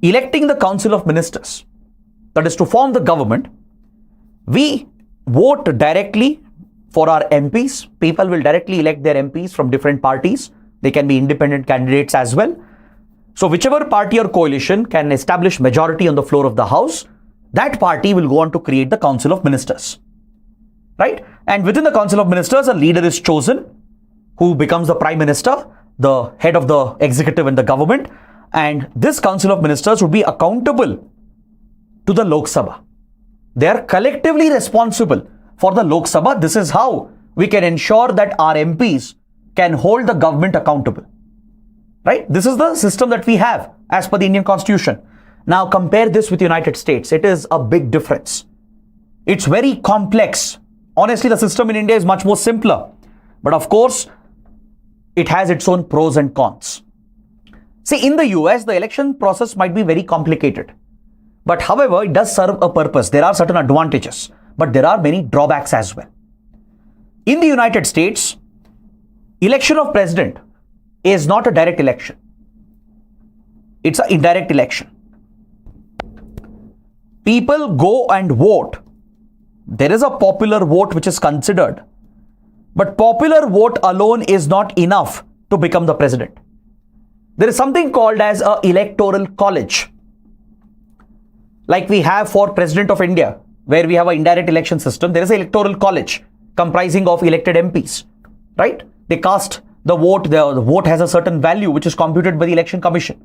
electing the Council of Ministers, that is to form the government, we vote directly for our MPs. People will directly elect their MPs from different parties. They can be independent candidates as well. So whichever party or coalition can establish majority on the floor of the House, that party will go on to create the Council of Ministers, right? And within the Council of Ministers, a leader is chosen who becomes the Prime Minister, the head of the executive and the government. And this Council of Ministers would be accountable to the Lok Sabha. They are collectively responsible for the Lok Sabha. This is how we can ensure that our MPs can hold the government accountable, right? This is the system that we have as per the Indian Constitution. Now compare this with the United States. It is a big difference. It's very complex. Honestly, the system in India is much more simpler. But of course, it has its own pros and cons. See, in the US, the election process might be very complicated. But however, it does serve a purpose. There are certain advantages, but there are many drawbacks as well. In the United States, election of president is not a direct election. It's an indirect election. People go and vote. There is a popular vote which is considered. But popular vote alone is not enough to become the president. There is something called as an electoral college, like we have for President of India, where we have an indirect election system. There is an electoral college comprising of elected MPs, right? They cast the vote. The vote has a certain value which is computed by the Election Commission.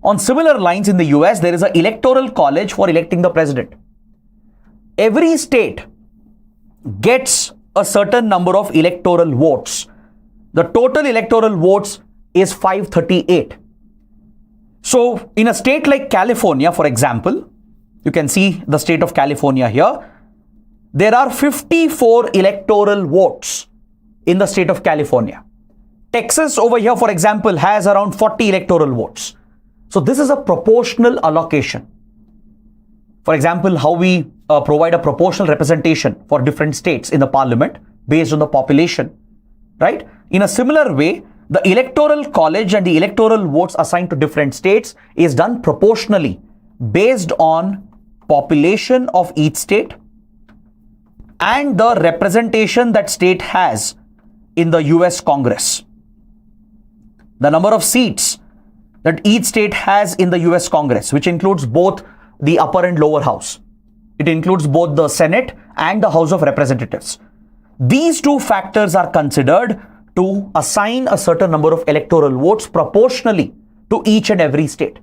On similar lines, in the US, there is an electoral college for electing the president. Every state gets a certain number of electoral votes. The total electoral votes is 538. So in a state like California, for example, you can see the state of California here. There are 54 electoral votes in the state of California. Texas over here, for example, has around 40 electoral votes. So this is a proportional allocation. For example, how we provide a proportional representation for different states in the parliament based on the population, right? In a similar way, the electoral college and the electoral votes assigned to different states is done proportionally based on population of each state and the representation that state has in the US Congress. The number of seats that each state has in the US Congress, which includes both the upper and lower house. It includes both the Senate and the House of Representatives. These two factors are considered to assign a certain number of electoral votes proportionally to each and every state.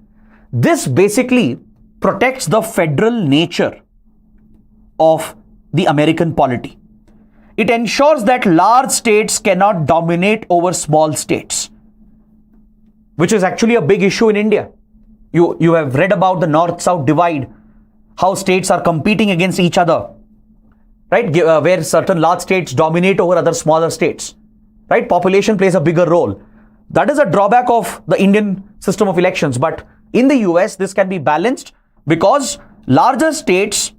This basically protects the federal nature of the American polity. It ensures that large states cannot dominate over small states, which is actually a big issue in India. You have read about the north-south divide, how states are competing against each other, right? Where certain large states dominate over other smaller states, right? Population plays a bigger role. That is a drawback of the Indian system of elections. But in the US, this can be balanced because larger states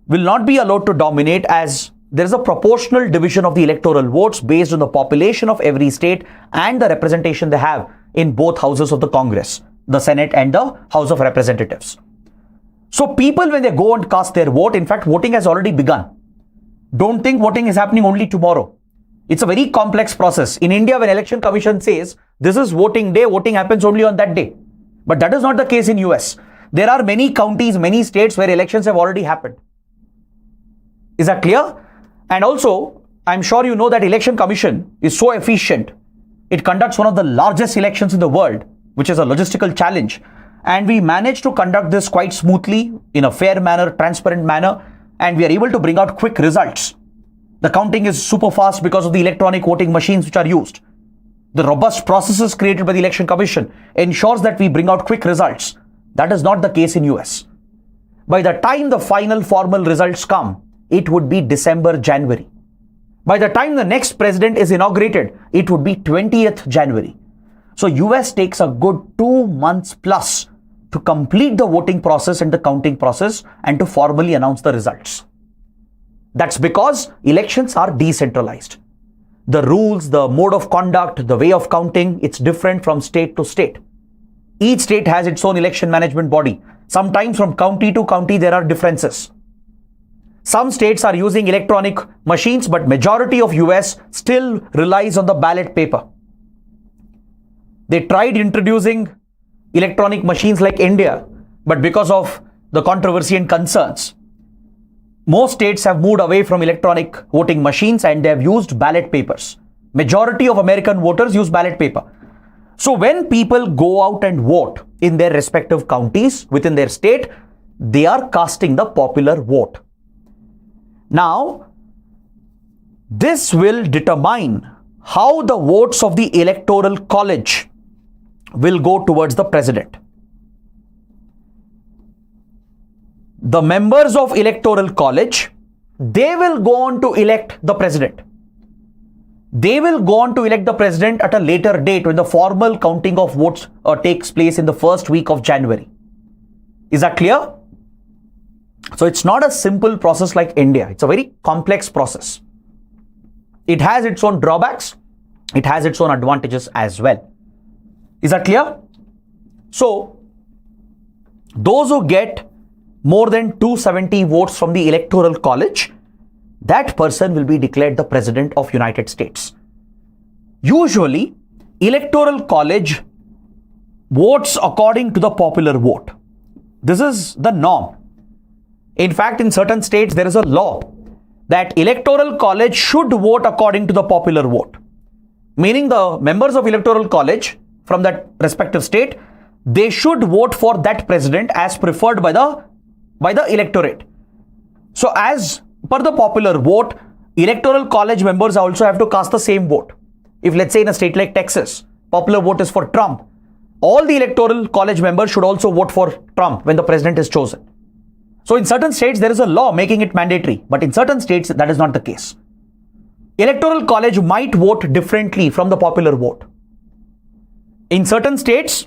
will not be allowed to dominate, as there is a proportional division of the electoral votes based on the population of every state and the representation they have in both houses of the Congress, the Senate and the House of Representatives. So people, when they go and cast their vote, in fact, voting has already begun. Don't think voting is happening only tomorrow. It's a very complex process. In India, when Election Commission says this is voting day, voting happens only on that day. But that is not the case in US. There are many counties, many states where elections have already happened. Is that clear? And also, I'm sure you know that Election Commission is so efficient. It conducts one of the largest elections in the world, which is a logistical challenge. And we managed to conduct this quite smoothly, in a fair manner, transparent manner, and we are able to bring out quick results. The counting is super fast because of the electronic voting machines which are used. The robust processes created by the Election Commission ensures that we bring out quick results. That is not the case in US. By the time the final formal results come, it would be December, January. By the time the next president is inaugurated, it would be 20th January. So US takes a good 2 months plus to complete the voting process and the counting process and to formally announce the results. That's because elections are decentralized. The rules, the mode of conduct, the way of counting, it's different from state to state. Each state has its own election management body. Sometimes from county to county, there are differences. Some states are using electronic machines, but majority of US still relies on the ballot paper. They tried introducing electronic machines like India, but because of the controversy and concerns, most states have moved away from electronic voting machines and they have used ballot papers. Majority of American voters use ballot paper. So when people go out and vote in their respective counties within their state, they are casting the popular vote. Now, this will determine how the votes of the Electoral College will go towards the president. The members of Electoral College, they will go on to elect the president. They will go on to elect the president at a later date when the formal counting of votes takes place in the first week of January. Is that clear? So it's not a simple process like India. It's a very complex process. It has its own drawbacks. It has its own advantages as well. Is that clear? So those who get more than 270 votes from the Electoral College, that person will be declared the President of United States. Usually, Electoral College votes according to the popular vote. This is the norm. In fact, in certain states, there is a law that Electoral College should vote according to the popular vote. Meaning the members of Electoral College from that respective state, they should vote for that president as preferred by the electorate. So as per the popular vote, Electoral College members also have to cast the same vote. If let's say in a state like Texas, popular vote is for Trump, all the electoral college members should also vote for Trump when the president is chosen. So in certain states, there is a law making it mandatory, but in certain states, that is not the case. Electoral college might vote differently from the popular vote. In certain states,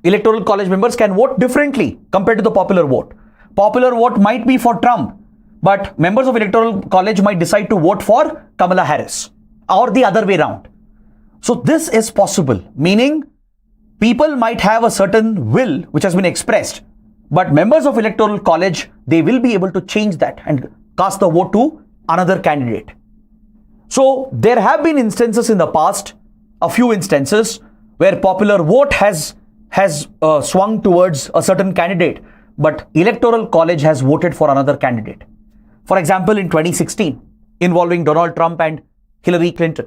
electoral college members can vote differently compared to the popular vote. Popular vote might be for Trump, but members of electoral college might decide to vote for Kamala Harris or the other way around. So this is possible, meaning people might have a certain will which has been expressed, but members of electoral college, they will be able to change that and cast the vote to another candidate. So there have been instances in the past, a few instances where popular vote has swung towards a certain candidate, but electoral college has voted for another candidate. For example, in 2016, involving Donald Trump and Hillary Clinton,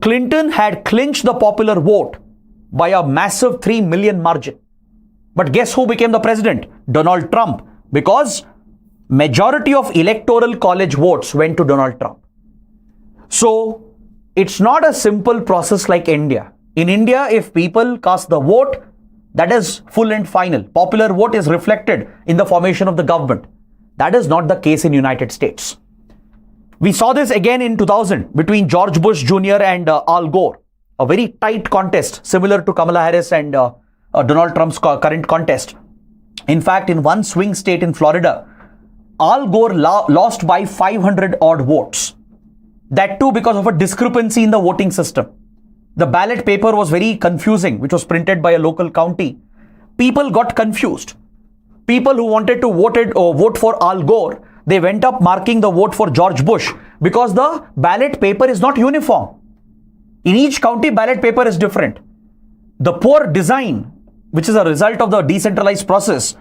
Clinton had clinched the popular vote by a massive 3 million margin. But guess who became the president? Donald Trump, because majority of electoral college votes went to Donald Trump. So it's not a simple process like India. In India, if people cast the vote, that is full and final. Popular vote is reflected in the formation of the government. That is not the case in United States. We saw this again in 2000 between George Bush Jr. and Al Gore. A very tight contest, similar to Kamala Harris and Donald Trump's current contest. In fact, in one swing state in Florida, Al Gore lost by 500 odd votes. That too because of a discrepancy in the voting system. The ballot paper was very confusing, which was printed by a local county. People got confused. People who wanted to vote for Al Gore, they went up marking the vote for George Bush because the ballot paper is not uniform. In each county, ballot paper is different. The poor design, which is a result of the decentralized process,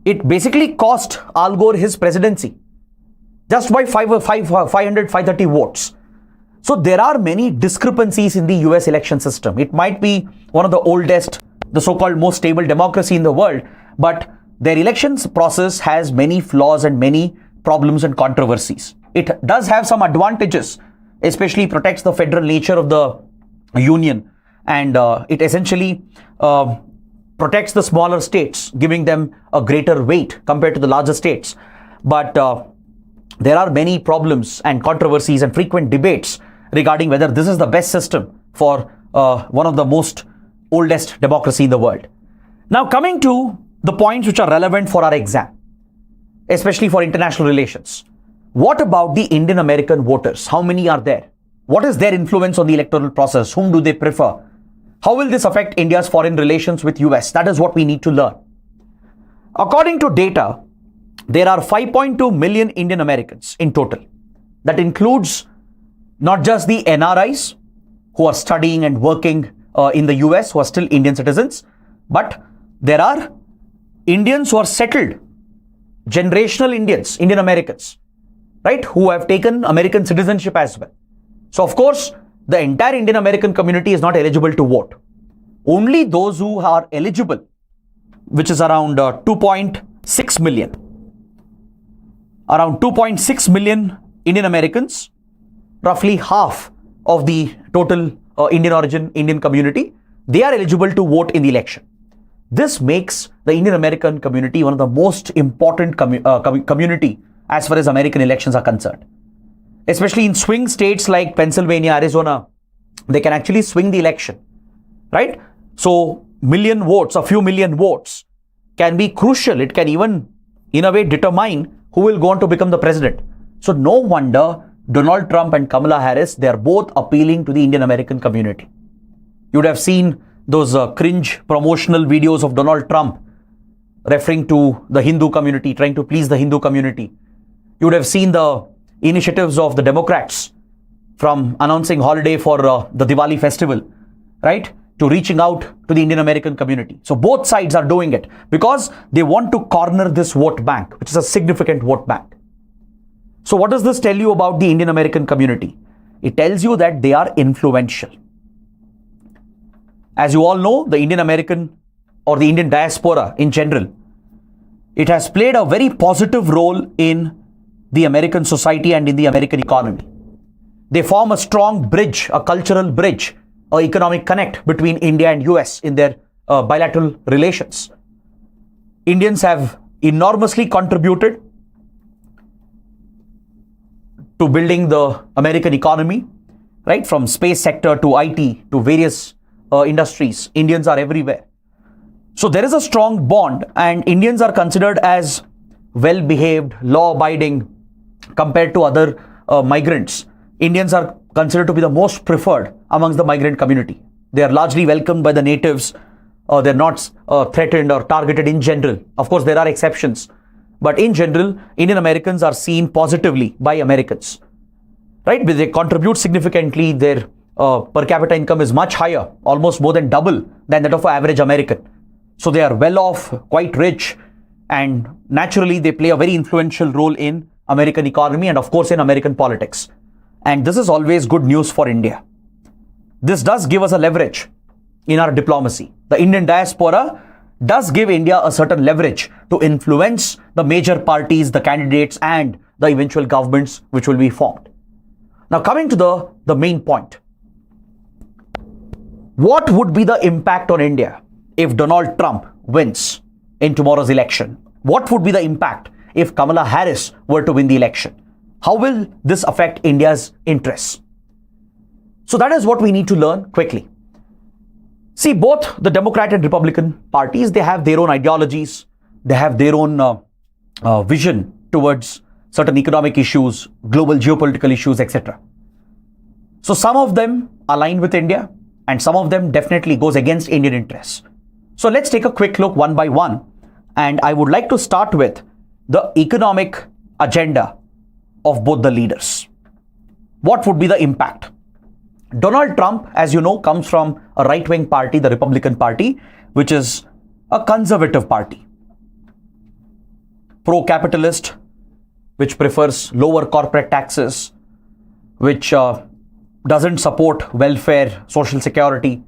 it basically cost Al Gore his presidency just by 530 votes. So there are many discrepancies in the US election system. It might be one of the oldest, the so-called most stable democracy in the world, but their elections process has many flaws and many problems and controversies. It does have some advantages, especially protects the federal nature of the union, and it essentially protects the smaller states, giving them a greater weight compared to the larger states. But there are many problems and controversies and frequent debates regarding whether this is the best system for one of the most oldest democracy in the world. Now coming to the points which are relevant for our exam, especially for international relations. What about the Indian American voters? How many are there? What is their influence on the electoral process? Whom do they prefer? How will this affect India's foreign relations with US? That is what we need to learn. According to data, there are 5.2 million Indian Americans in total. That includes not just the NRIs who are studying and working in the US, who are still Indian citizens, but there are Indians who are settled, generational Indians, Indian Americans, right, who have taken American citizenship as well. So of course, the entire Indian American community is not eligible to vote. Only those who are eligible, which is around 2.6 million. Around 2.6 million Indian Americans, roughly half of the total Indian origin Indian community, they are eligible to vote in the election. This makes the Indian American community one of the most important community as far as American elections are concerned. Especially in swing states like Pennsylvania, Arizona, they can actually swing the election, right? So million votes, a few million votes can be crucial. It can even, in a way, determine who will go on to become the president. So no wonder Donald Trump and Kamala Harris, they are both appealing to the Indian American community. You would have seen those cringe promotional videos of Donald Trump referring to the Hindu community, trying to please the Hindu community. You would have seen the initiatives of the Democrats from announcing holiday for the Diwali festival, right, to reaching out to the Indian American community. So both sides are doing it because they want to corner this vote bank, which is a significant vote bank. So what does this tell you about the Indian American community? It tells you that they are influential. As you all know, the Indian American or the Indian diaspora in general, it has played a very positive role in the American society and in the American economy. They form a strong bridge, a cultural bridge, an economic connect between India and US in their bilateral relations. Indians have enormously contributed to building the American economy, right? From space sector to IT to various industries. Indians are everywhere. So there is a strong bond, and Indians are considered as well-behaved, law-abiding compared to other migrants. Indians are considered to be the most preferred amongst the migrant community. They are largely welcomed by the natives. They're not threatened or targeted in general. Of course, there are exceptions. But in general, Indian Americans are seen positively by Americans. Right? They contribute significantly. Their per capita income is much higher, almost more than double than that of an average American. So they are well off, quite rich, and naturally they play a very influential role in American economy and of course in American politics. And this is always good news for India. This does give us a leverage in our diplomacy. The Indian diaspora does give India a certain leverage to influence the major parties, the candidates, and the eventual governments which will be formed. Now coming to the main point. What would be the impact on India if Donald Trump wins in tomorrow's election? What would be the impact if Kamala Harris were to win the election? How will this affect India's interests? So that is what we need to learn quickly. See, both the Democrat and Republican parties, they have their own ideologies. They have their own vision towards certain economic issues, global geopolitical issues, etc. So some of them align with India and some of them definitely goes against Indian interests. So let's take a quick look one by one. And I would like to start with the economic agenda of both the leaders. What would be the impact? Donald Trump, as you know, comes from a right-wing party, the Republican Party, which is a conservative party. Pro-capitalist, which prefers lower corporate taxes, which doesn't support welfare, social security.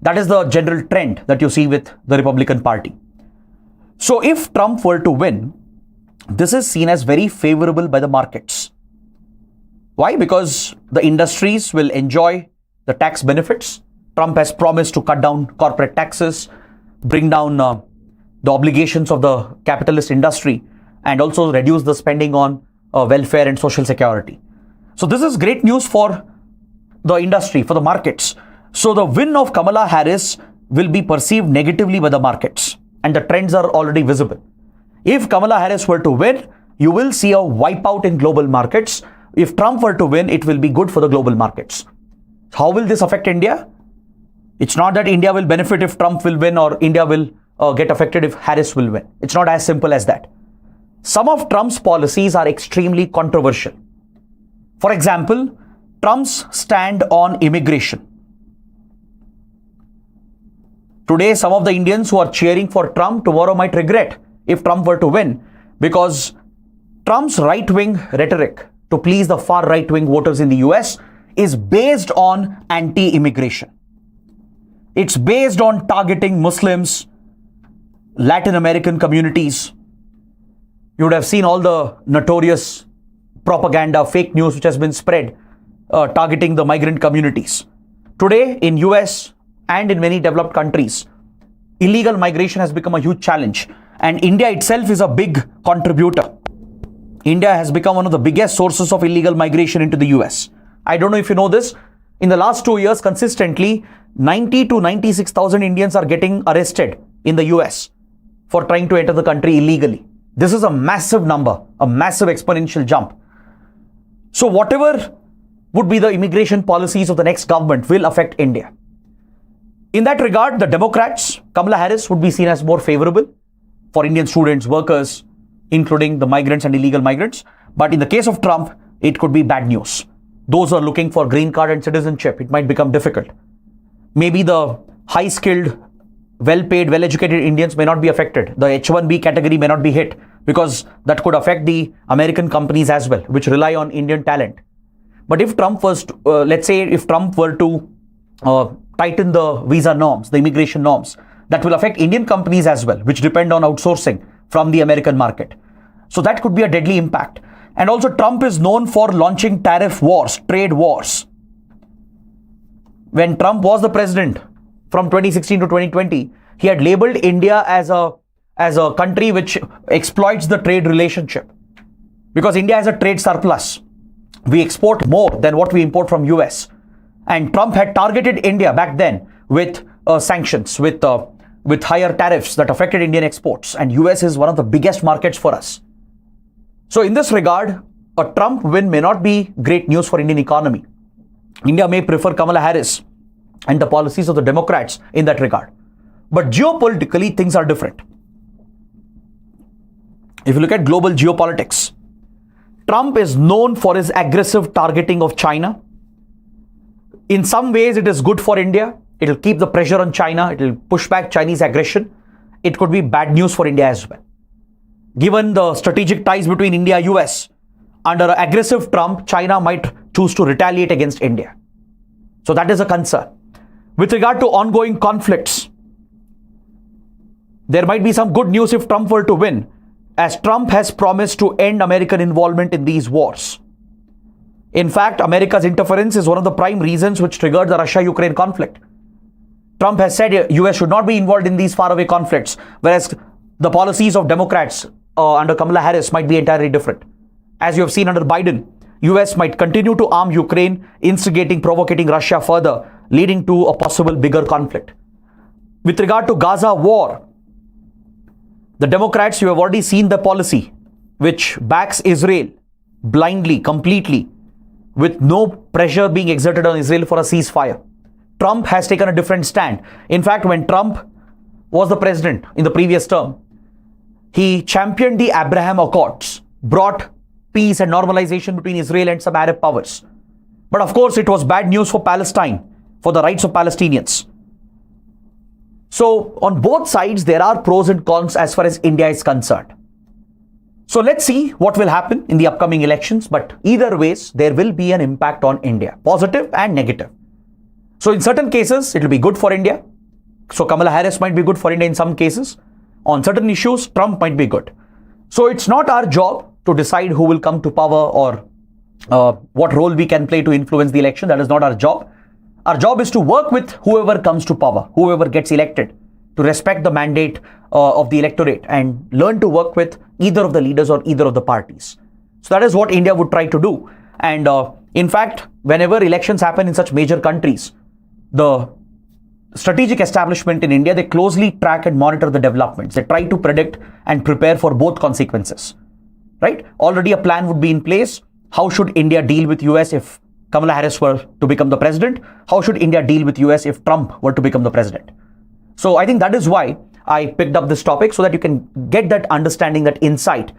That is the general trend that you see with the Republican Party. So if Trump were to win, this is seen as very favorable by the markets. Why? Because the industries will enjoy the tax benefits. Trump has promised to cut down corporate taxes, bring down the obligations of the capitalist industry, and also reduce the spending on welfare and social security. So this is great news for the industry, for the markets. So the win of Kamala Harris will be perceived negatively by the markets, and the trends are already visible. If Kamala Harris were to win, you will see a wipeout in global markets. If Trump were to win, it will be good for the global markets. How will this affect India? It's not that India will benefit if Trump will win or India will get affected if Harris will win. It's not as simple as that. Some of Trump's policies are extremely controversial. For example, Trump's stand on immigration. Today, some of the Indians who are cheering for Trump tomorrow might regret if Trump were to win, because Trump's right-wing rhetoric to please the far right-wing voters in the US is based on anti-immigration. It's based on targeting Muslims, Latin American communities. You would have seen all the notorious propaganda, fake news which has been spread targeting the migrant communities. Today in US and in many developed countries, illegal migration has become a huge challenge, and India itself is a big contributor. India has become one of the biggest sources of illegal migration into the US. I don't know if you know this. In the last 2 years, consistently, 90 to 96,000 Indians are getting arrested in the US for trying to enter the country illegally. This is a massive number, a massive exponential jump. So whatever would be the immigration policies of the next government will affect India. In that regard, the Democrats, Kamala Harris, would be seen as more favorable for Indian students, workers, including the migrants and illegal migrants. But in the case of Trump, it could be bad news. Those who are looking for green card and citizenship, it might become difficult. Maybe the high-skilled, well-paid, well-educated Indians may not be affected. The H-1B category may not be hit, because that could affect the American companies as well, which rely on Indian talent. But if Trump was, let's say if Trump were to tighten the visa norms, the immigration norms, that will affect Indian companies as well, which depend on outsourcing from the American market. So that could be a deadly impact. And also Trump is known for launching tariff wars, trade wars. When Trump was the president, from 2016 to 2020, he had labeled India as a country which exploits the trade relationship. Because India has a trade surplus. We export more than what we import from US. And Trump had targeted India back then with sanctions, with higher tariffs that affected Indian exports. And US is one of the biggest markets for us. So in this regard, a Trump win may not be great news for Indian economy. India may prefer Kamala Harris and the policies of the Democrats in that regard. But geopolitically, things are different. If you look at global geopolitics, Trump is known for his aggressive targeting of China. In some ways, it is good for India. It will keep the pressure on China. It will push back Chinese aggression. It could be bad news for India as well. Given the strategic ties between India and US, under an aggressive Trump, China might choose to retaliate against India. So that is a concern. With regard to ongoing conflicts, there might be some good news if Trump were to win, as Trump has promised to end American involvement in these wars. In fact, America's interference is one of the prime reasons which triggered the Russia-Ukraine conflict. Trump has said US should not be involved in these faraway conflicts, whereas the policies of Democrats under Kamala Harris might be entirely different. As you have seen under Biden, US might continue to arm Ukraine, instigating, provocating Russia further, leading to a possible bigger conflict. With regard to Gaza war, the Democrats, you have already seen the policy which backs Israel blindly, completely, with no pressure being exerted on Israel for a ceasefire. Trump has taken a different stand. In fact, when Trump was the president in the previous term, he championed the Abraham Accords, brought peace and normalization between Israel and some Arab powers. But of course, it was bad news for Palestine, for the rights of Palestinians. So on both sides, there are pros and cons as far as India is concerned. So let's see what will happen in the upcoming elections. But either ways, there will be an impact on India, positive and negative. So in certain cases, it will be good for India. So Kamala Harris might be good for India in some cases. On certain issues, Trump might be good. So it's not our job to decide who will come to power or what role we can play to influence the election. That is not our job. Our job is to work with whoever comes to power, whoever gets elected, to respect the mandate of the electorate and learn to work with either of the leaders or either of the parties. So that is what India would try to do. And in fact, whenever elections happen in such major countries, the strategic establishment in India, they closely track and monitor the developments. They try to predict and prepare for both consequences, right? Already a plan would be in place. How should India deal with US if Kamala Harris were to become the president? How should India deal with US if Trump were to become the president? So I think that is why I picked up this topic, so that you can get that understanding, that insight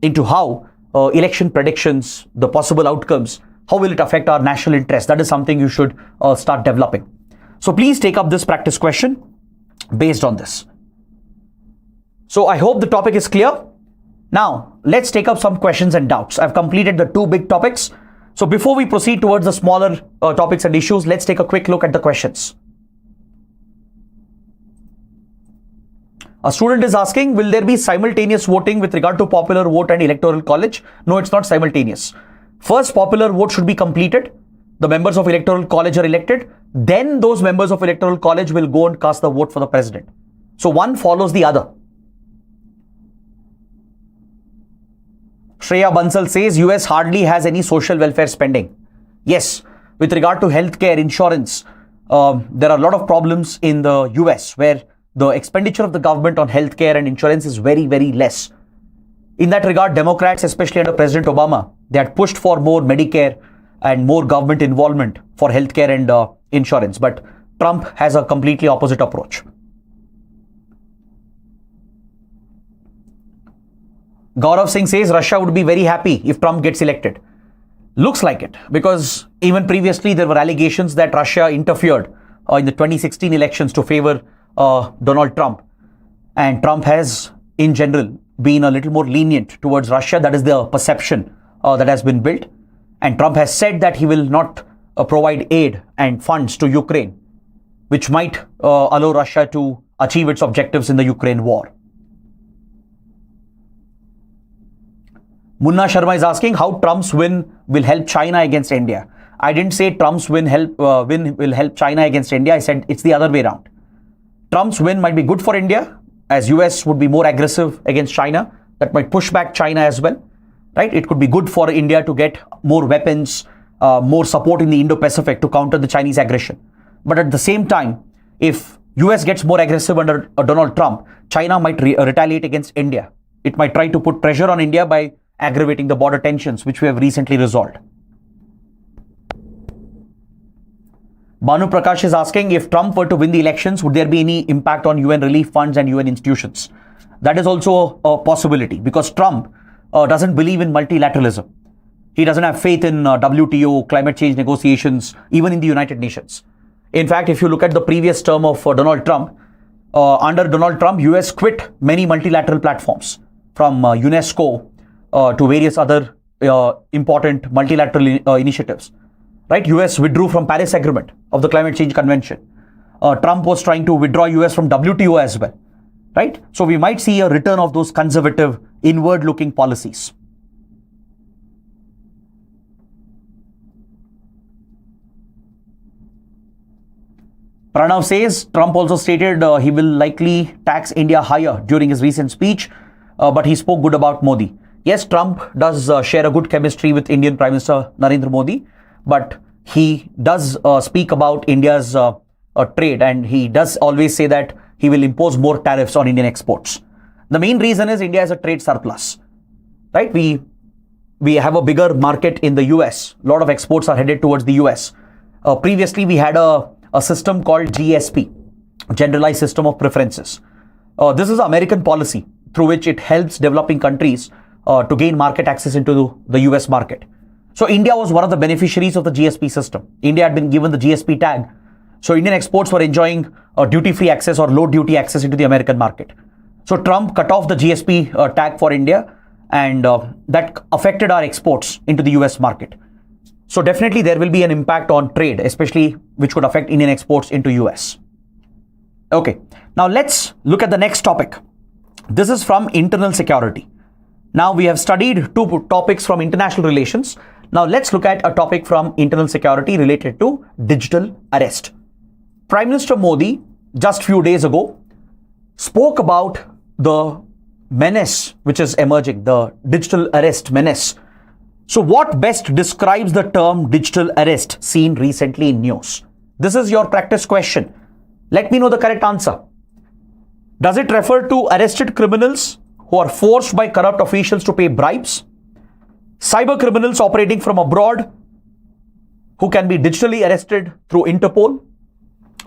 into how election predictions, the possible outcomes, how will it affect our national interest? That is something you should start developing. So please take up this practice question based on this. So I hope the topic is clear. Now, let's take up some questions and doubts. I've completed the two big topics. So before we proceed towards the smaller topics and issues, let's take a quick look at the questions. A student is asking, will there be simultaneous voting with regard to popular vote and electoral college? No, it's not simultaneous. First, popular vote should be completed. The members of electoral college are elected. Then those members of electoral college will go and cast the vote for the president. So one follows the other. Shreya Bansal says US hardly has any social welfare spending. Yes, with regard to healthcare, insurance, there are a lot of problems in the US where the expenditure of the government on healthcare and insurance is very, very less. In that regard, Democrats, especially under President Obama, they had pushed for more Medicare and more government involvement for healthcare and insurance. But Trump has a completely opposite approach. Gaurav Singh says Russia would be very happy if Trump gets elected. Looks like it, because even previously there were allegations that Russia interfered in the 2016 elections to favor Donald Trump. And Trump has, in general, been a little more lenient towards Russia. That is the perception that has been built. And Trump has said that he will not provide aid and funds to Ukraine, which might allow Russia to achieve its objectives in the Ukraine war. Munna Sharma is asking how Trump's win will help China against India. I didn't say Trump's win will help China against India. I said it's the other way around. Trump's win might be good for India, as US would be more aggressive against China. That might push back China as well, right? It could be good for India to get more weapons, more support in the Indo-Pacific to counter the Chinese aggression. But at the same time, if US gets more aggressive under Donald Trump, China might retaliate against India. It might try to put pressure on India by aggravating the border tensions, which we have recently resolved. Banu Prakash is asking, if Trump were to win the elections, would there be any impact on UN relief funds and UN institutions? That is also a possibility, because Trump doesn't believe in multilateralism. He doesn't have faith in WTO, climate change negotiations, even in the United Nations. In fact, if you look at the previous term of Donald Trump, under Donald Trump, US quit many multilateral platforms, from UNESCO to various other important multilateral initiatives. Right? US withdrew from Paris Agreement of the Climate Change Convention. Trump was trying to withdraw US from WTO as well. Right? So we might see a return of those conservative, inward-looking policies. Pranav says, Trump also stated he will likely tax India higher during his recent speech, but he spoke good about Modi. Yes, Trump does share a good chemistry with Indian Prime Minister Narendra Modi, but he does speak about India's trade, and he does always say that he will impose more tariffs on Indian exports. The main reason is India has a trade surplus, right? We have a bigger market in the US. A lot of exports are headed towards the US. Previously, we had a system called GSP, Generalized System of Preferences. This is American policy through which it helps developing countries to gain market access into the US market. So India was one of the beneficiaries of the GSP system. India had been given the GSP tag. So Indian exports were enjoying duty-free access or low duty access into the American market. So Trump cut off the GSP tag for India, and that affected our exports into the US market. So definitely there will be an impact on trade, especially which could affect Indian exports into US. Okay, now let's look at the next topic. This is from internal security. Now we have studied two topics from international relations. Now let's look at a topic from internal security related to digital arrest. Prime Minister Modi just few days ago spoke about the menace which is emerging, the digital arrest menace. So what best describes the term digital arrest seen recently in news? This is your practice question. Let me know the correct answer. Does it refer to arrested criminals who are forced by corrupt officials to pay bribes? Cyber criminals operating from abroad who can be digitally arrested through Interpol?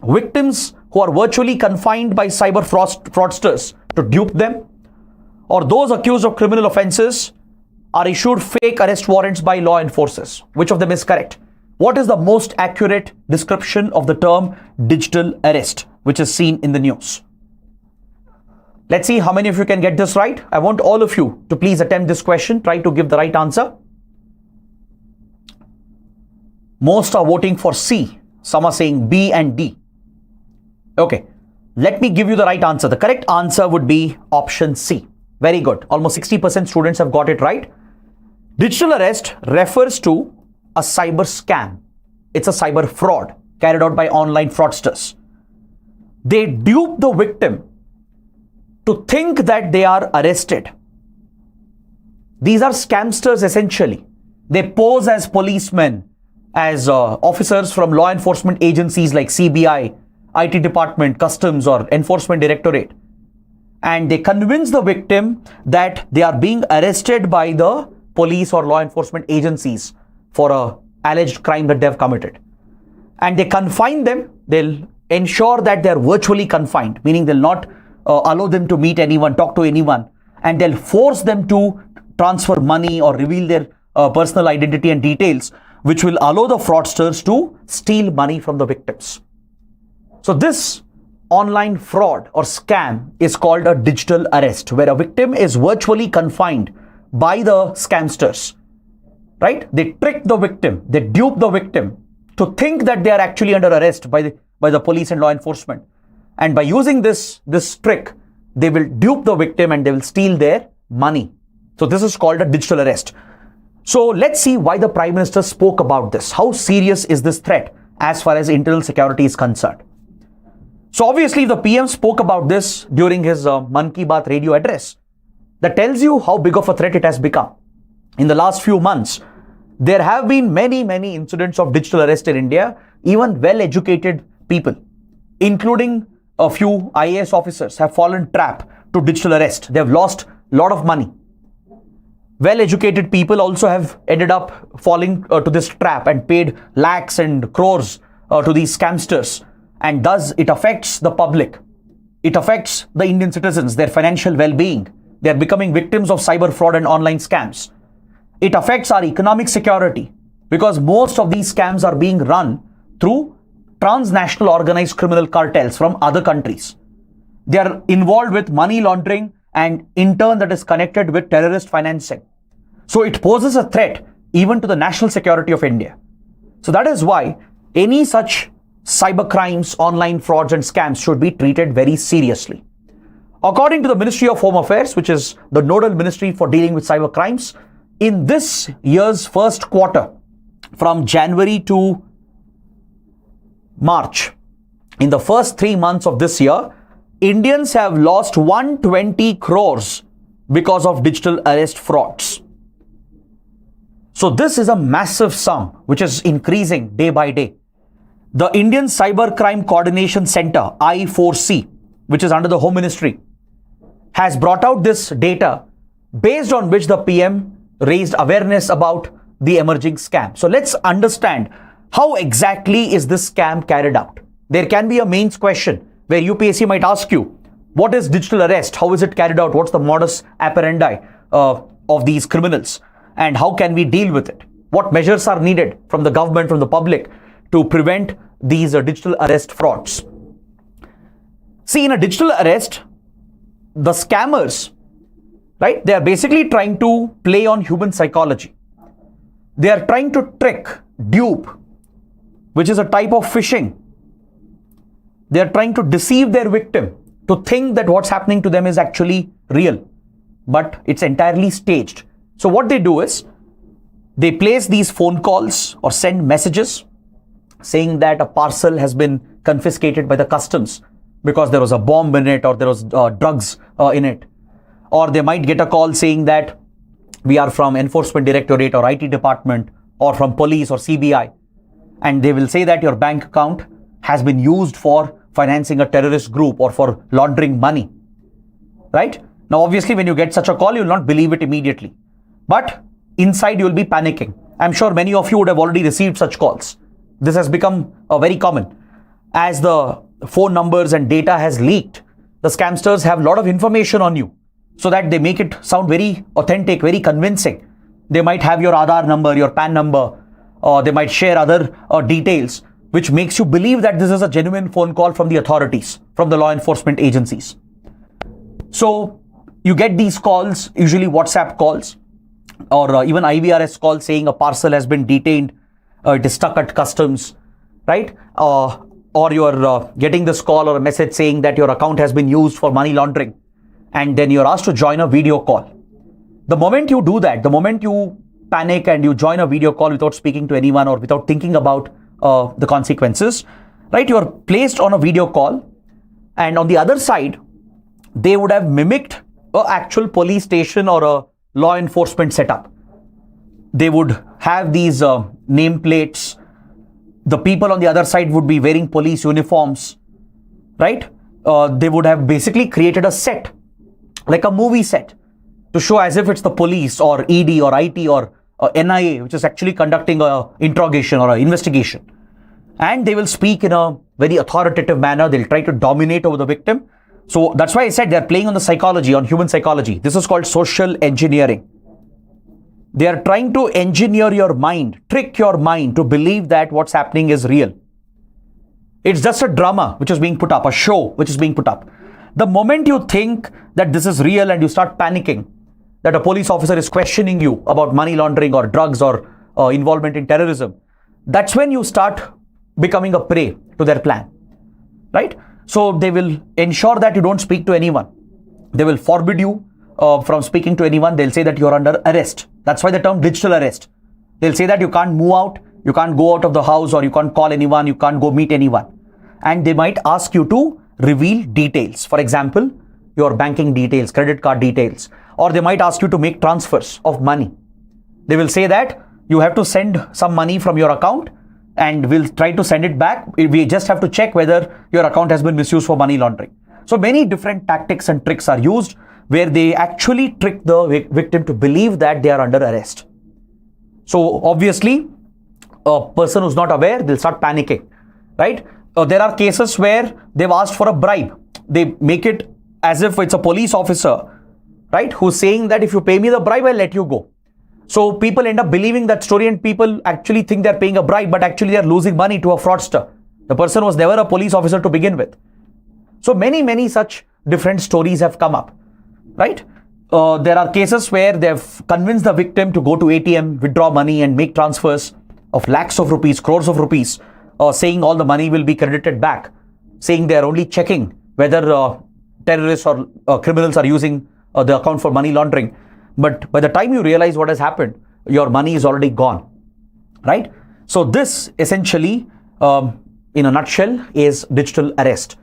Victims who are virtually confined by cyber fraudsters to dupe them? Or those accused of criminal offenses are issued fake arrest warrants by law enforcers? Which of them is correct? What is the most accurate description of the term digital arrest which is seen in the news? Let's see how many of you can get this right. I want all of you to please attempt this question. Try to give the right answer. Most are voting for C. Some are saying B and D. Okay, let me give you the right answer. The correct answer would be option C. Very good. Almost 60% students have got it right. Digital arrest refers to a cyber scam. It's a cyber fraud carried out by online fraudsters. They dupe the victim to think that they are arrested. These are scamsters essentially. They pose as policemen, as officers from law enforcement agencies like CBI, IT department, customs or enforcement directorate. And they convince the victim that they are being arrested by the police or law enforcement agencies for a alleged crime that they have committed. And they confine them. They'll ensure that they're virtually confined, meaning they'll not allow them to meet anyone, talk to anyone, and they'll force them to transfer money or reveal their personal identity and details, which will allow the fraudsters to steal money from the victims. So this online fraud or scam is called a digital arrest, where a victim is virtually confined by the scamsters, right? They trick the victim, they dupe the victim to think that they are actually under arrest by the police and law enforcement. And by using this trick, they will dupe the victim and they will steal their money. So this is called a digital arrest. So let's see why the Prime Minister spoke about this. How serious is this threat as far as internal security is concerned? So obviously the PM spoke about this during his Mann Ki Baat radio address. That tells you how big of a threat it has become. In the last few months, there have been many incidents of digital arrest in India. Even well-educated people, including a few IAS officers, have fallen trap to digital arrest. They have lost a lot of money. Well-educated people also have ended up falling to this trap and paid lakhs and crores to these scamsters. And thus, it affects the public. It affects the Indian citizens, their financial well-being. They are becoming victims of cyber fraud and online scams. It affects our economic security because most of these scams are being run through transnational organized criminal cartels from other countries. They are involved with money laundering and in turn that is connected with terrorist financing. So it poses a threat even to the national security of India. So that is why any such cyber crimes, online frauds and scams should be treated very seriously. According to the Ministry of Home Affairs, which is the nodal ministry for dealing with cyber crimes, in this year's first quarter, from January to March, in the first 3 months of this year, Indians have lost 120 crores because of digital arrest frauds. So this is a massive sum which is increasing day by day. The Indian Cyber Crime Coordination Center, I4C, which is under the Home Ministry, has brought out this data based on which the PM raised awareness about the emerging scam. So let's understand how exactly is this scam carried out. There can be a mains question where UPSC might ask you, what is digital arrest? How is it carried out? What's the modus operandi of these criminals? And how can we deal with it? What measures are needed from the government, from the public to prevent these digital arrest frauds? See, in a digital arrest, the scammers, right, they are basically trying to play on human psychology. They are trying to trick, dupe, which is a type of phishing. They are trying to deceive their victim to think that what's happening to them is actually real, but it's entirely staged. So what they do is, they place these phone calls or send messages saying that a parcel has been confiscated by the customs because there was a bomb in it or there was drugs in it. Or they might get a call saying that we are from Enforcement Directorate or IT department or from police or CBI. And they will say that your bank account has been used for financing a terrorist group or for laundering money, right? Now, obviously, when you get such a call, you will not believe it immediately. But inside, you will be panicking. I'm sure many of you would have already received such calls. This has become very common. As the phone numbers and data has leaked, the scamsters have a lot of information on you so that they make it sound very authentic, very convincing. They might have your Aadhaar number, your PAN number, or they might share other details, which makes you believe that this is a genuine phone call from the authorities, from the law enforcement agencies. So you get these calls, usually WhatsApp calls, or even IVRS calls saying a parcel has been detained, it is stuck at customs, right? Or you're getting this call or a message saying that your account has been used for money laundering, and then you're asked to join a video call. The moment you do that, the moment you panic and you join a video call without speaking to anyone or without thinking about the consequences, right? You're placed on a video call, and on the other side, they would have mimicked an actual police station or a law enforcement setup. They would have these nameplates. The people on the other side would be wearing police uniforms, right? They would have basically created a set, like a movie set, to show as if it's the police or ED or IT or NIA, which is actually conducting an interrogation or an investigation. And they will speak in a very authoritative manner. They'll try to dominate over the victim. So that's why I said they're playing on the psychology, on human psychology. This is called social engineering. They are trying to engineer your mind, trick your mind to believe that what's happening is real. It's just a drama which is being put up, a show which is being put up. The moment you think that this is real and you start panicking, that a police officer is questioning you about money laundering or drugs or involvement in terrorism, that's when you start becoming a prey to their plan, right? So they will ensure that you don't speak to anyone. They will forbid you from speaking to anyone. They'll say that you're under arrest. That's why the term digital arrest. They'll say that you can't move out, you can't go out of the house, or you can't call anyone, you can't go meet anyone. And they might ask you to reveal details. For example, your banking details, credit card details, or they might ask you to make transfers of money. They will say that you have to send some money from your account and we'll try to send it back. We just have to check whether your account has been misused for money laundering. So many different tactics and tricks are used where they actually trick the victim to believe that they are under arrest. So obviously, a person who's not aware, they'll start panicking, right? There are cases where they've asked for a bribe. They make it as if it's a police officer, right, who's saying that if you pay me the bribe, I'll let you go. So people end up believing that story and people actually think they're paying a bribe, but actually they're losing money to a fraudster. The person was never a police officer to begin with. So many such different stories have come up, right? There are cases where they've convinced the victim to go to ATM, withdraw money and make transfers of lakhs of rupees, crores of rupees, saying all the money will be credited back, saying they're only checking whether terrorists or criminals are using the account for money laundering. But by the time you realize what has happened, your money is already gone, right? So this essentially, in a nutshell, is digital arrest,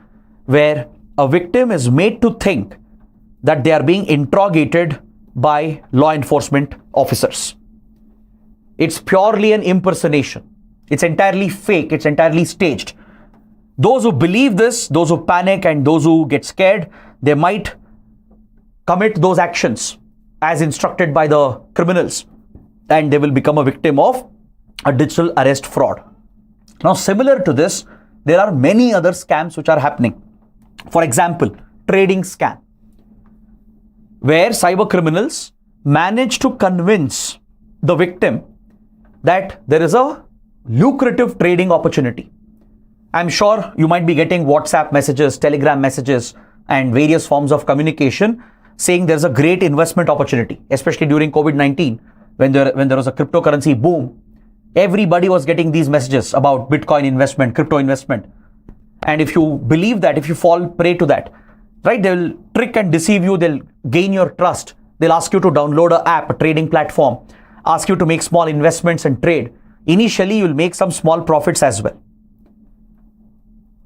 where a victim is made to think that they are being interrogated by law enforcement officers. It's purely an impersonation. It's entirely fake. It's entirely staged. Those who believe this, those who panic and those who get scared, they might commit those actions as instructed by the criminals, and they will become a victim of a digital arrest fraud. Now, similar to this, there are many other scams which are happening. For example, trading scam, where cyber criminals manage to convince the victim that there is a lucrative trading opportunity. I'm sure you might be getting WhatsApp messages, Telegram messages, and various forms of communication saying there's a great investment opportunity, especially during COVID-19, when there was a cryptocurrency boom. Everybody was getting these messages about Bitcoin investment, crypto investment. And if you believe that, if you fall prey to that, right, they'll trick and deceive you, they'll gain your trust. They'll ask you to download an app, a trading platform, ask you to make small investments and trade. Initially, you'll make some small profits as well,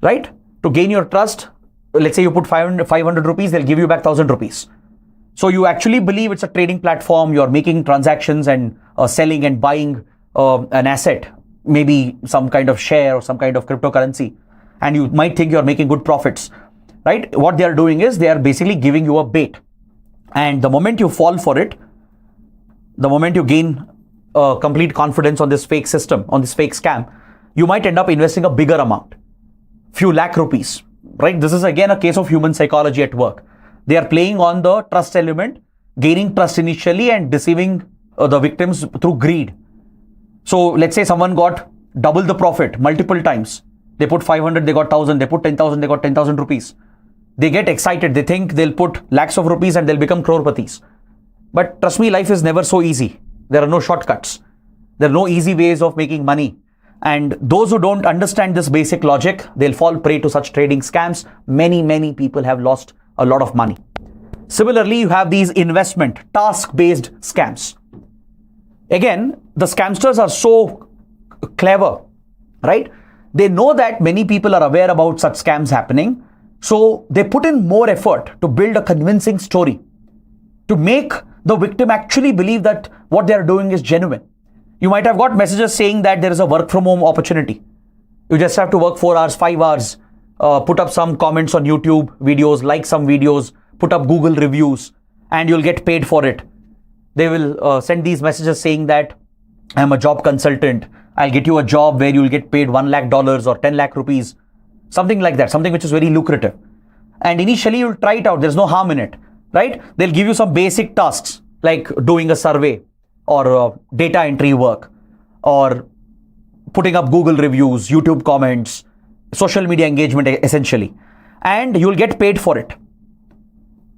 right? To gain your trust, let's say you put 500 rupees, they'll give you back 1,000 rupees. So you actually believe it's a trading platform, you're making transactions and selling and buying an asset, maybe some kind of share or some kind of cryptocurrency, and you might think you're making good profits, right? What they are doing is they are basically giving you a bait. And the moment you fall for it, the moment you gain complete confidence on this fake system, on this fake scam, you might end up investing a bigger amount, few lakh rupees, right? This is again a case of human psychology at work. They are playing on the trust element, gaining trust initially and deceiving the victims through greed. So let's say someone got double the profit multiple times. They put 500, they got 1,000, they put 10,000, they got 10,000 rupees. They get excited. They think they'll put lakhs of rupees and they'll become crorpatis. But trust me, life is never so easy. There are no shortcuts. There are no easy ways of making money. And those who don't understand this basic logic, they'll fall prey to such trading scams. Many people have lost a lot of money. Similarly, you have these investment, task-based scams. Again, the scamsters are so clever, right? They know that many people are aware about such scams happening. So they put in more effort to build a convincing story, to make the victim actually believe that what they are doing is genuine. You might have got messages saying that there is a work from home opportunity. You just have to work 4 hours, 5 hours, put up some comments on YouTube videos, like some videos, put up Google reviews, and you'll get paid for it. They will send these messages saying that I'm a job consultant. I'll get you a job where you'll get paid $1 lakh or 10 lakh rupees. Something like that, something which is very lucrative. And initially you'll try it out. There's no harm in it, right? They'll give you some basic tasks like doing a survey or data entry work or putting up Google reviews, YouTube comments, social media engagement essentially. And you'll get paid for it.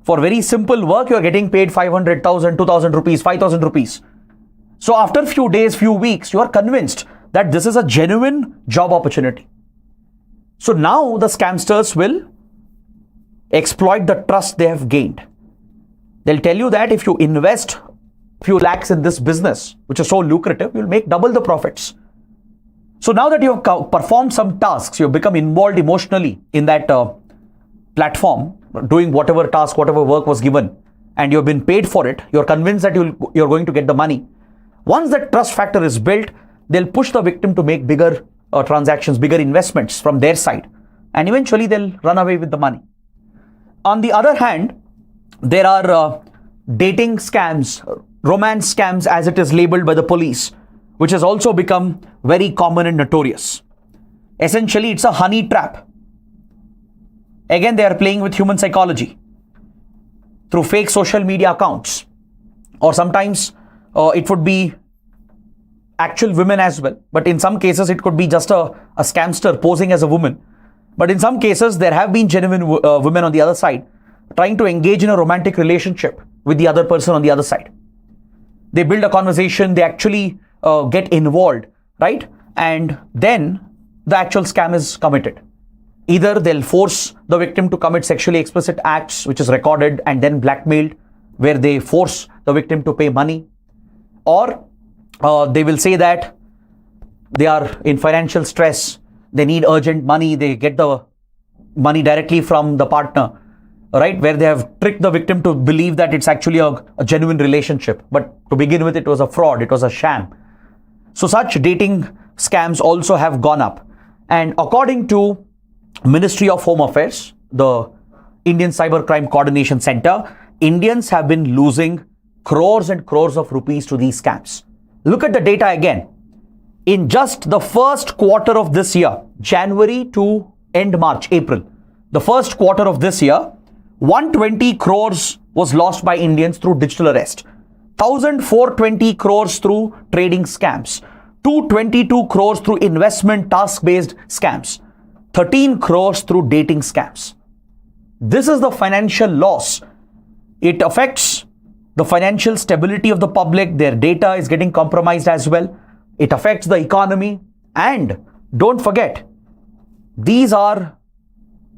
For very simple work, you're getting paid 500,000, 2,000 rupees, 5,000 rupees. So after a few days, few weeks, you are convinced that this is a genuine job opportunity. So now the scamsters will exploit the trust they have gained. They'll tell you that if you invest few lakhs in this business, which is so lucrative, you'll make double the profits. So now that you have performed some tasks, you've become involved emotionally in that platform, doing whatever task, whatever work was given, and you've been paid for it, you're convinced that you're going to get the money. Once that trust factor is built, they'll push the victim to make bigger transactions, bigger investments from their side, and eventually they'll run away with the money. On the other hand, there are dating scams, romance scams as it is labeled by the police, which has also become very common and notorious. Essentially, it's a honey trap. Again, they are playing with human psychology through fake social media accounts, or sometimes it would be actual women as well. But in some cases, it could be just a scamster posing as a woman. But in some cases, there have been genuine women on the other side trying to engage in a romantic relationship with the other person on the other side. They build a conversation, they actually get involved, right? And then the actual scam is committed. Either they'll force the victim to commit sexually explicit acts, which is recorded and then blackmailed, where they force the victim to pay money, or they will say that they are in financial stress, they need urgent money, they get the money directly from the partner, right? Where they have tricked the victim to believe that it's actually a genuine relationship. But to begin with, it was a fraud, it was a sham. So such dating scams also have gone up. And according to Ministry of Home Affairs, the Indian Cybercrime Coordination Center, Indians have been losing crores and crores of rupees to these scams. Look at the data again. In just the first quarter of this year, January to end March, April, the first quarter of this year, 120 crores was lost by Indians through digital arrest, 1,420 crores through trading scams, 222 crores through investment task-based scams, 13 crores through dating scams. This is the financial loss. It affects the financial stability of the public. Their data is getting compromised as well. It affects the economy. And don't forget, these are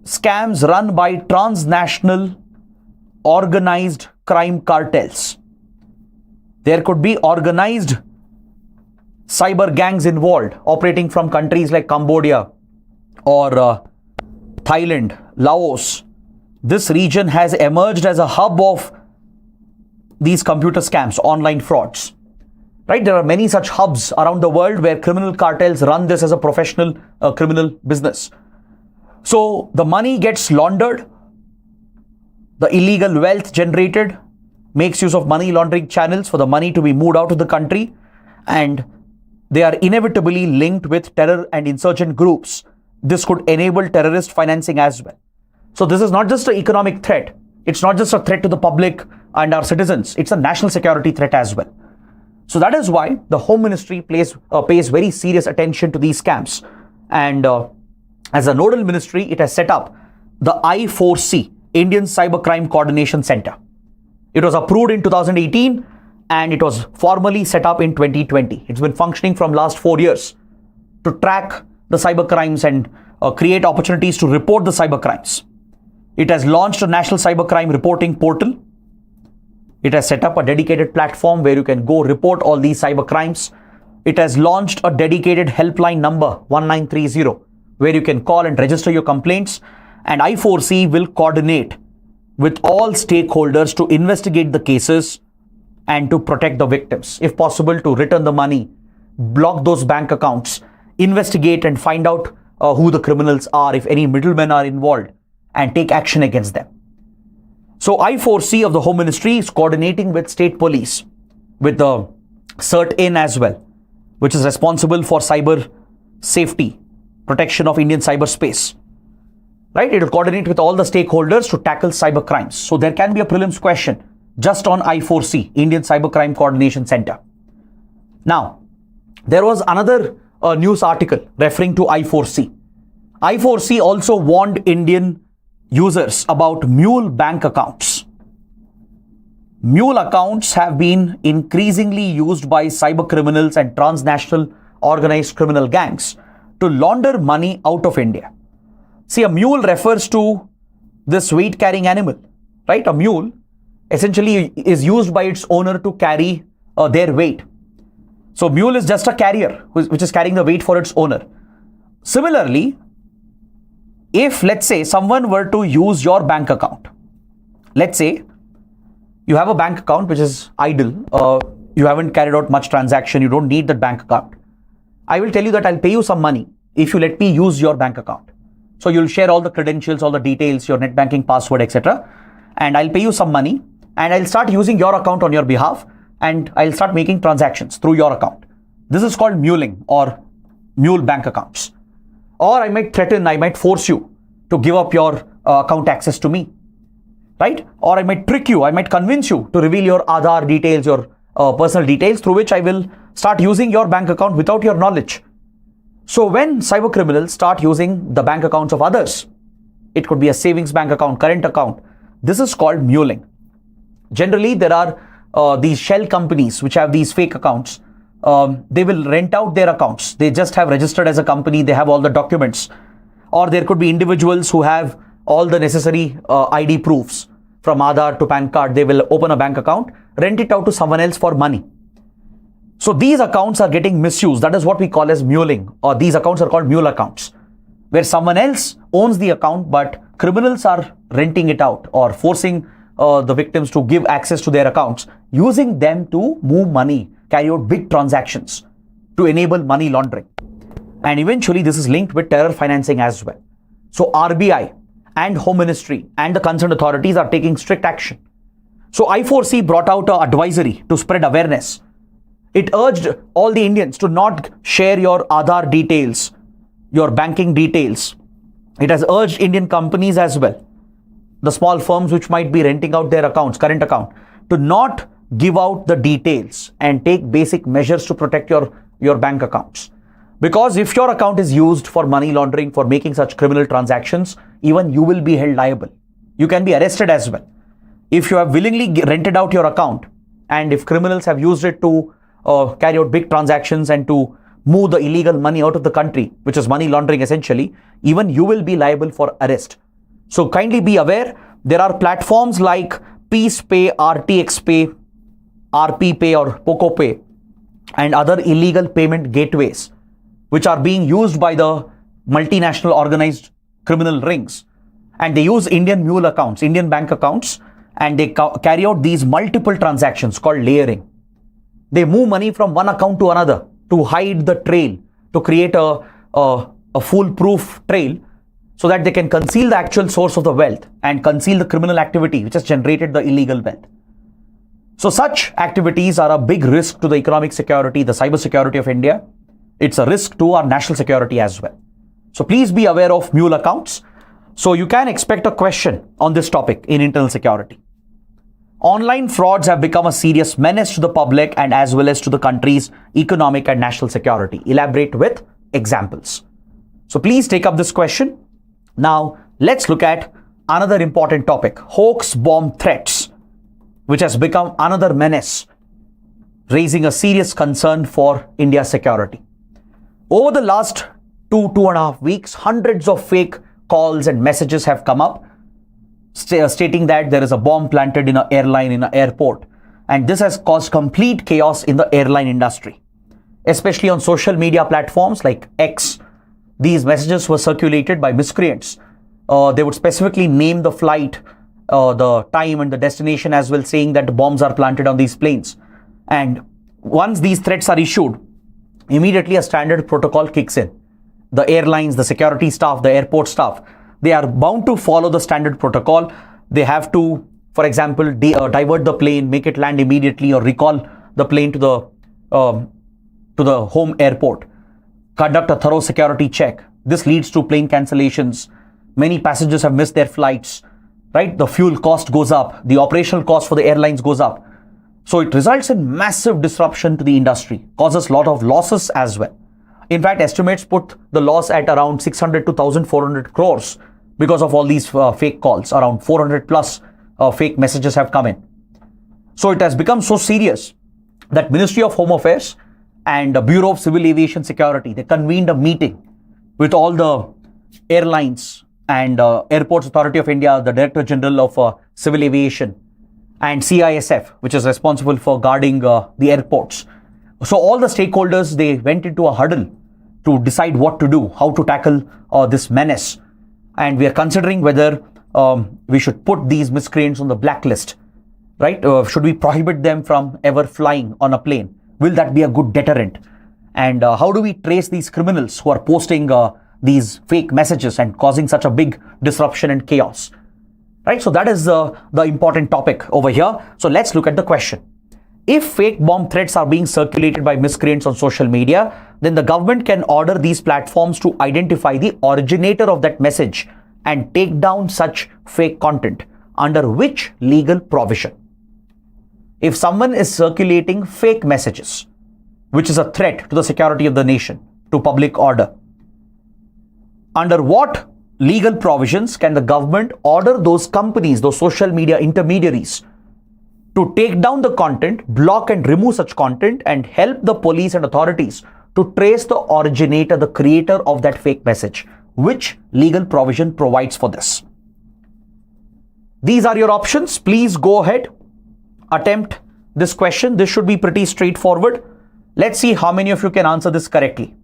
scams run by transnational organized crime cartels. There could be organized cyber gangs involved, operating from countries like Cambodia or Thailand, Laos. This region has emerged as a hub of these computer scams, online frauds. Right? There are many such hubs around the world where criminal cartels run this as a professional criminal business. So the money gets laundered, the illegal wealth generated makes use of money laundering channels for the money to be moved out of the country, and they are inevitably linked with terror and insurgent groups. This could enable terrorist financing as well. So this is not just an economic threat. It's not just a threat to the public and our citizens. It's a national security threat as well. So that is why the Home Ministry pays very serious attention to these scams. And as a nodal ministry, it has set up the I4C, Indian Cybercrime Coordination Center. It was approved in 2018 and it was formally set up in 2020. It's been functioning from last 4 years to track the cybercrimes and create opportunities to report the cybercrimes. It has launched a national cybercrime reporting portal. It has set up a dedicated platform where you can go report all these cybercrimes. It has launched a dedicated helpline number 1930 where you can call and register your complaints, and I4C will coordinate with all stakeholders to investigate the cases and to protect the victims. If possible, to return the money, block those bank accounts, investigate and find out who the criminals are, if any middlemen are involved, and take action against them. So I4C of the Home Ministry is coordinating with state police, with the CERT-In as well, which is responsible for cyber safety, protection of Indian cyberspace. Right? It will coordinate with all the stakeholders to tackle cyber crimes. So there can be a prelims question just on I4C, Indian Cybercrime Coordination Center. Now, there was another news article referring to I4C. I4C also warned Indian users about mule bank accounts. Mule accounts have been increasingly used by cyber criminals and transnational organized criminal gangs to launder money out of India. See, a mule refers to this weight-carrying animal, right? A mule essentially is used by its owner to carry their weight. So mule is just a carrier which is carrying the weight for its owner. Similarly, if let's say someone were to use your bank account, let's say you have a bank account which is idle, you haven't carried out much transaction, you don't need that bank account. I will tell you that I'll pay you some money if you let me use your bank account. So you'll share all the credentials, all the details, your net banking password, etc. And I'll pay you some money and I'll start using your account on your behalf and I'll start making transactions through your account. This is called muling or mule bank accounts. Or I might threaten, I might force you to give up your account access to me, right? Or I might trick you, I might convince you to reveal your Aadhaar details, your personal details, through which I will start using your bank account without your knowledge. So when cyber criminals start using the bank accounts of others, it could be a savings bank account, current account. This is called muling. Generally, there are these shell companies which have these fake accounts. They will rent out their accounts. They just have registered as a company. They have all the documents. Or there could be individuals who have all the necessary ID proofs from Aadhaar to PAN card. They will open a bank account, rent it out to someone else for money. So these accounts are getting misused. That is what we call as muling, or these accounts are called mule accounts, where someone else owns the account, but criminals are renting it out or forcing the victims to give access to their accounts, using them to move money, carry out big transactions to enable money laundering. And eventually this is linked with terror financing as well. So RBI and Home Ministry and the concerned authorities are taking strict action. So I4C brought out an advisory to spread awareness. It urged all the Indians to not share your Aadhaar details, your banking details. It has urged Indian companies as well, the small firms which might be renting out their accounts, current account, to not give out the details and take basic measures to protect your bank accounts. Because if your account is used for money laundering, for making such criminal transactions, even you will be held liable. You can be arrested as well. If you have willingly rented out your account and if criminals have used it to carry out big transactions and to move the illegal money out of the country, which is money laundering essentially, even you will be liable for arrest. So kindly be aware, there are platforms like Peace Pay, RTX Pay, RP Pay or Poco Pay and other illegal payment gateways which are being used by the multinational organized criminal rings. And they use Indian mule accounts, Indian bank accounts, and they carry out these multiple transactions called layering. They move money from one account to another to hide the trail, to create a foolproof trail so that they can conceal the actual source of the wealth and conceal the criminal activity which has generated the illegal wealth. So such activities are a big risk to the economic security, the cyber security of India. It's a risk to our national security as well. So please be aware of mule accounts. So you can expect a question on this topic in internal security. Online frauds have become a serious menace to the public and as well as to the country's economic and national security. Elaborate with examples. So please take up this question. Now let's look at another important topic, hoax bomb threats, which has become another menace, raising a serious concern for India's security. Over the last 2.5 weeks, hundreds of fake calls and messages have come up stating that there is a bomb planted in an airline, in an airport. And this has caused complete chaos in the airline industry, especially on social media platforms like X. These messages were circulated by miscreants. They would specifically name the flight, the time and the destination as well, saying that bombs are planted on these planes. And once these threats are issued, immediately a standard protocol kicks in. The airlines, the security staff, the airport staff, they are bound to follow the standard protocol. They have to, for example, divert the plane, make it land immediately, or recall the plane to the home airport, conduct a thorough security check. This leads to plane cancellations. Many passengers have missed their flights, right? The fuel cost goes up. The operational cost for the airlines goes up. So it results in massive disruption to the industry, causes a lot of losses as well. In fact, estimates put the loss at around 600 to 1,400 crores because of all these fake calls. Around 400 plus fake messages have come in. So it has become so serious that Ministry of Home Affairs and the Bureau of Civil Aviation Security, they convened a meeting with all the airlines and Airports Authority of India, the Director General of Civil Aviation, and CISF, which is responsible for guarding the airports. So all the stakeholders, they went into a huddle to decide what to do, how to tackle this menace. And we are considering whether we should put these miscreants on the blacklist, right? Should we prohibit them from ever flying on a plane? Will that be a good deterrent? And how do we trace these criminals who are posting these fake messages and causing such a big disruption and chaos? Right? So that is the important topic over here. So let's look at the question. If fake bomb threats are being circulated by miscreants on social media, then the government can order these platforms to identify the originator of that message and take down such fake content. Under which legal provision? If someone is circulating fake messages, which is a threat to the security of the nation, to public order, under what legal provisions can the government order those companies, those social media intermediaries, to take down the content, block and remove such content, and help the police and authorities to trace the originator, the creator of that fake message? Which legal provision provides for this? These are your options. Please go ahead, attempt this question. This should be pretty straightforward. Let's see how many of you can answer this correctly.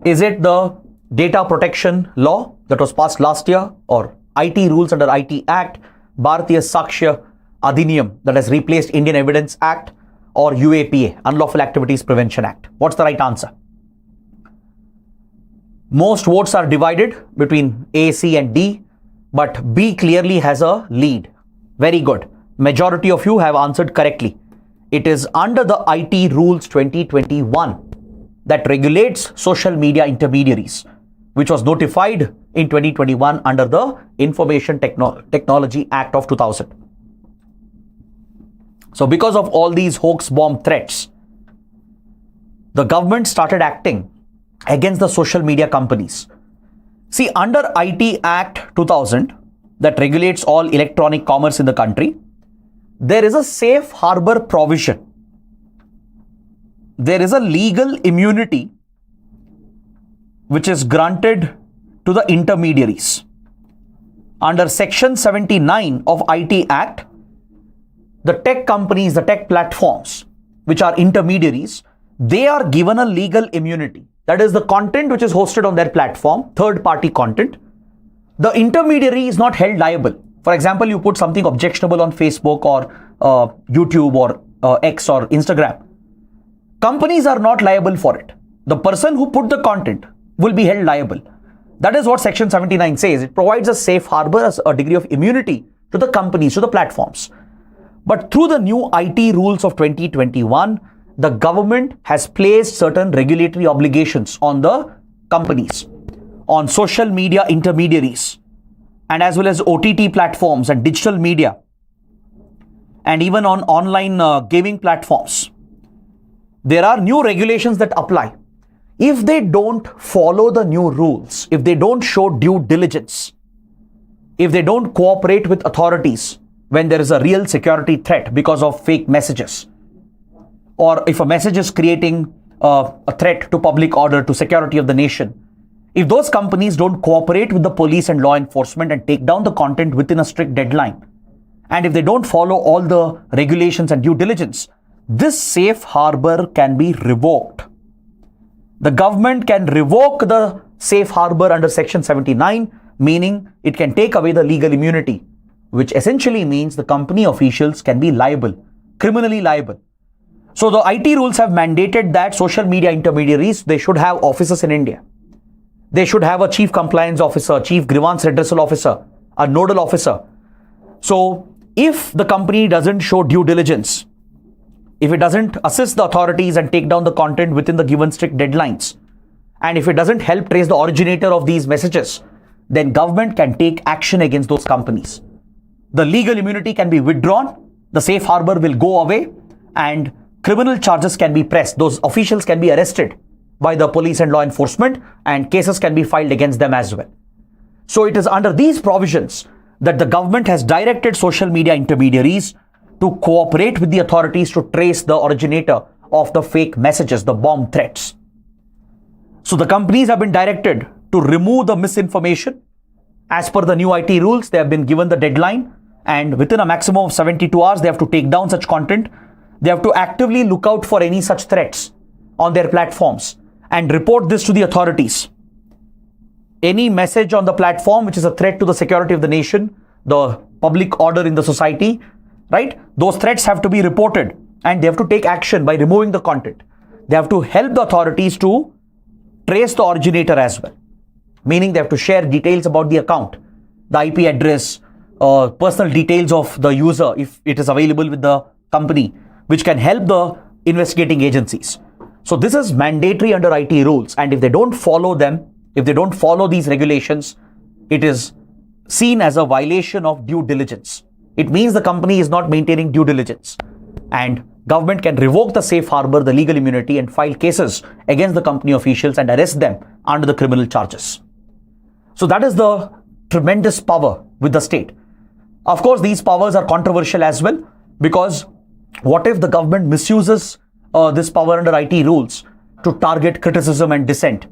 Is it the data protection law that was passed last year, or IT rules under IT Act, Bharatiya Sakshya Adhiniyam that has replaced Indian Evidence Act, or UAPA, Unlawful Activities Prevention Act? What's the right answer? Most votes are divided between A, C and D, but B clearly has a lead. Very good. Majority of you have answered correctly. It is under the IT Rules 2021 that regulates social media intermediaries, which was notified in 2021 under the Information Technology Act of 2000. So because of all these hoax bomb threats, the government started acting against the social media companies. See, under IT Act 2000 that regulates all electronic commerce in the country, there is a safe harbor provision. There is a legal immunity which is granted to the intermediaries. Under Section 79 of IT Act, the tech companies, the tech platforms, which are intermediaries, they are given a legal immunity. That is, the content which is hosted on their platform, third-party content, the intermediary is not held liable. For example, you put something objectionable on Facebook or YouTube or X or Instagram. Companies are not liable for it. The person who put the content will be held liable. That is what Section 79 says. It provides a safe harbor, a degree of immunity to the companies, to the platforms. But through the new IT rules of 2021, the government has placed certain regulatory obligations on the companies, on social media intermediaries, and as well as OTT platforms and digital media, and even on online gaming platforms. There are new regulations that apply. If they don't follow the new rules, if they don't show due diligence, if they don't cooperate with authorities when there is a real security threat because of fake messages, or if a message is creating a threat to public order, to security of the nation, if those companies don't cooperate with the police and law enforcement and take down the content within a strict deadline, and if they don't follow all the regulations and due diligence, this safe harbor can be revoked. The government can revoke the safe harbor under Section 79, meaning it can take away the legal immunity, which essentially means the company officials can be liable, criminally liable. So the IT rules have mandated that social media intermediaries, they should have offices in India. They should have a chief compliance officer, chief grievance redressal officer, a nodal officer. So if the company doesn't show due diligence, if it doesn't assist the authorities and take down the content within the given strict deadlines, and if it doesn't help trace the originator of these messages, then government can take action against those companies. The legal immunity can be withdrawn, the safe harbor will go away, and criminal charges can be pressed. Those officials can be arrested by the police and law enforcement, and cases can be filed against them as well. So it is under these provisions that the government has directed social media intermediaries to cooperate with the authorities to trace the originator of the fake messages, the bomb threats. So the companies have been directed to remove the misinformation As per the new IT rules, they have been given the deadline, and within a maximum of 72 hours, they have to take down such content. They have to actively look out for any such threats on their platforms and report this to the authorities. Any message on the platform which is a threat to the security of the nation, the public order in the society, right? Those threats have to be reported, and they have to take action by removing the content. They have to help the authorities to trace the originator as well. Meaning they have to share details about the account, the IP address, personal details of the user if it is available with the company, which can help the investigating agencies. So this is mandatory under IT rules, and if they don't follow them, if they don't follow these regulations, it is seen as a violation of due diligence. It means the company is not maintaining due diligence, and government can revoke the safe harbor, the legal immunity, and file cases against the company officials and arrest them under the criminal charges. So that is the tremendous power with the state. Of course, these powers are controversial as well, because what if the government misuses this power under IT rules to target criticism and dissent?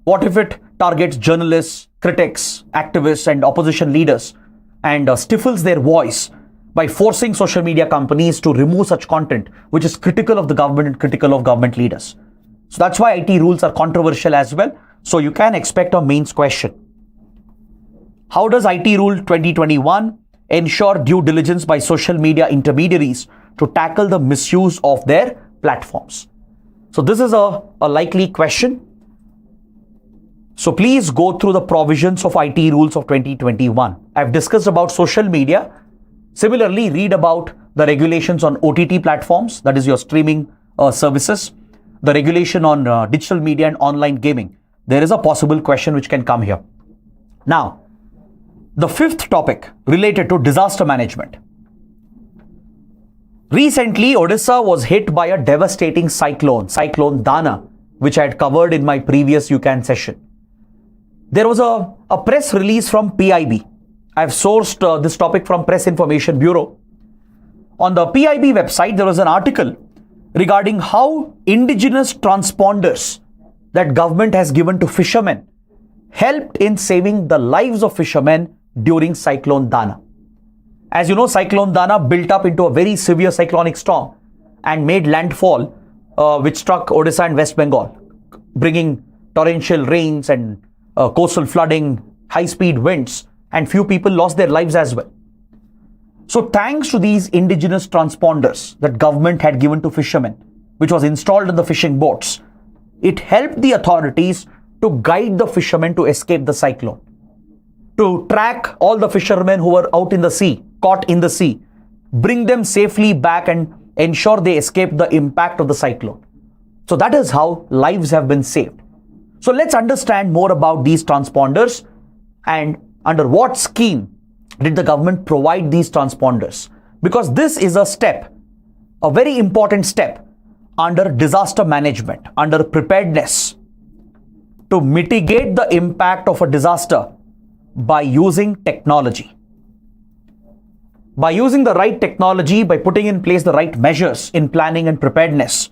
What if it targets journalists, critics, activists, and opposition leaders and stifles their voice by forcing social media companies to remove such content which is critical of the government and critical of government leaders? So that's why IT rules are controversial as well. So you can expect a mains question. How does IT Rule 2021 ensure due diligence by social media intermediaries to tackle the misuse of their platforms? So this is a likely question. So please go through the provisions of IT rules of 2021. I've discussed about social media. Similarly, read about the regulations on OTT platforms, that is your streaming services, the regulation on digital media and online gaming. There is a possible question which can come here. Now, the fifth topic related to disaster management. Recently, Odisha was hit by a devastating cyclone Dana, which I had covered in my previous UCAN session. There was a press release from PIB. I've sourced this topic from Press Information Bureau. On the PIB website, there was an article regarding how indigenous transponders that government has given to fishermen helped in saving the lives of fishermen during Cyclone Dana. As you know, Cyclone Dana built up into a very severe cyclonic storm and made landfall, which struck Odisha and West Bengal, bringing torrential rains and coastal flooding, high-speed winds, and few people lost their lives as well. So thanks to these indigenous transponders that government had given to fishermen, which was installed in the fishing boats, it helped the authorities to guide the fishermen to escape the cyclone, to track all the fishermen who were out in the sea, caught in the sea, bring them safely back and ensure they escape the impact of the cyclone. So that is how lives have been saved. So let's understand more about these transponders and under what scheme did the government provide these transponders? Because this is a step, a very important step under disaster management, under preparedness, to mitigate the impact of a disaster by using technology. By using the right technology, by putting in place the right measures in planning and preparedness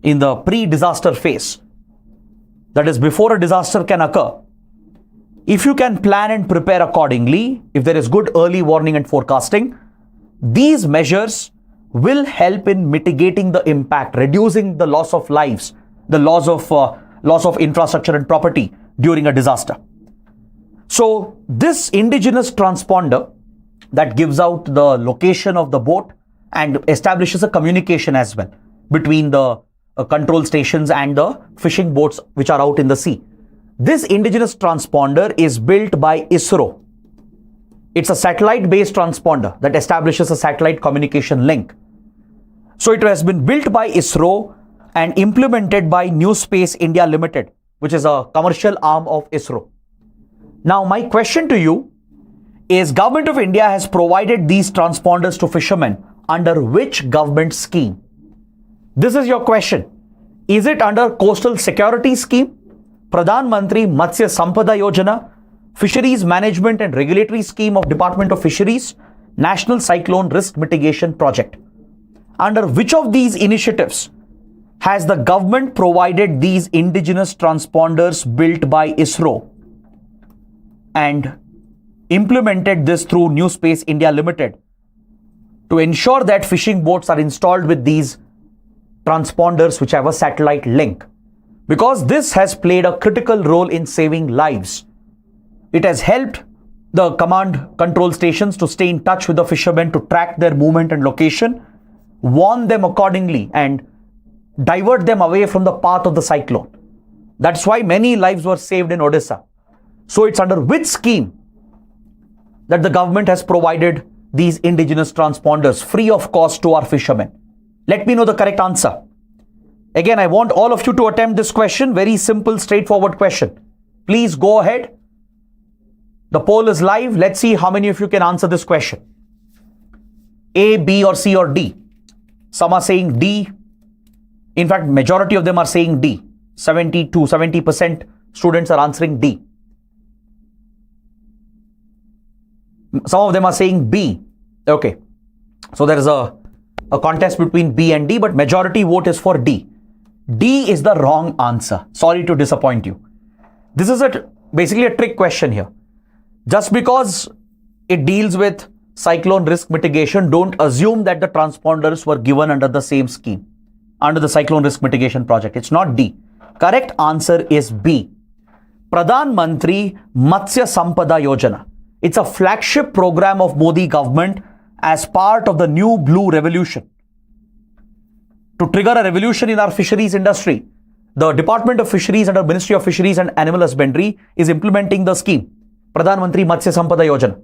in the pre-disaster phase, that is before a disaster can occur. If you can plan and prepare accordingly, if there is good early warning and forecasting, these measures will help in mitigating the impact, reducing the loss of lives, the loss of infrastructure and property during a disaster. So this indigenous transponder that gives out the location of the boat and establishes a communication as well between the control stations and the fishing boats which are out in the sea. This indigenous transponder is built by ISRO. It's a satellite-based transponder that establishes a satellite communication link. So it has been built by ISRO and implemented by New Space India Limited, which is a commercial arm of ISRO. Now, my question to you is, Government of India has provided these transponders to fishermen under which government scheme? This is your question. Is it under Coastal Security Scheme, Pradhan Mantri Matsya Sampada Yojana, Fisheries Management and Regulatory Scheme of Department of Fisheries, National Cyclone Risk Mitigation Project? Under which of these initiatives has the government provided these indigenous transponders built by ISRO and implemented this through New Space India Limited to ensure that fishing boats are installed with these transponders which have a satellite link, because this has played a critical role in saving lives. It has helped the command control stations to stay in touch with the fishermen, to track their movement and location, warn them accordingly, and divert them away from the path of the cyclone. That's why many lives were saved in Odisha. So it's under which scheme that the government has provided these indigenous transponders free of cost to our fishermen? Let me know the correct answer. Again, I want all of you to attempt this question. Very simple, straightforward question. Please go ahead. The poll is live. Let's see how many of you can answer this question. A, B, or C, or D. Some are saying D. In fact, majority of them are saying D. 70% students are answering D. Some of them are saying B. Okay. So there is a contest between B and D, but majority vote is for D. D is the wrong answer. Sorry to disappoint you. This is basically a trick question here. Just because it deals with cyclone risk mitigation, don't assume that the transponders were given under the same scheme, under the cyclone risk mitigation project. It's not D. Correct answer is B. Pradhan Mantri Matsya Sampada Yojana. It's a flagship program of Modi government as part of the new blue revolution. To trigger a revolution in our fisheries industry, the Department of Fisheries under Ministry of Fisheries and Animal Husbandry is implementing the scheme, Pradhan Mantri Matsya Sampada Yojana.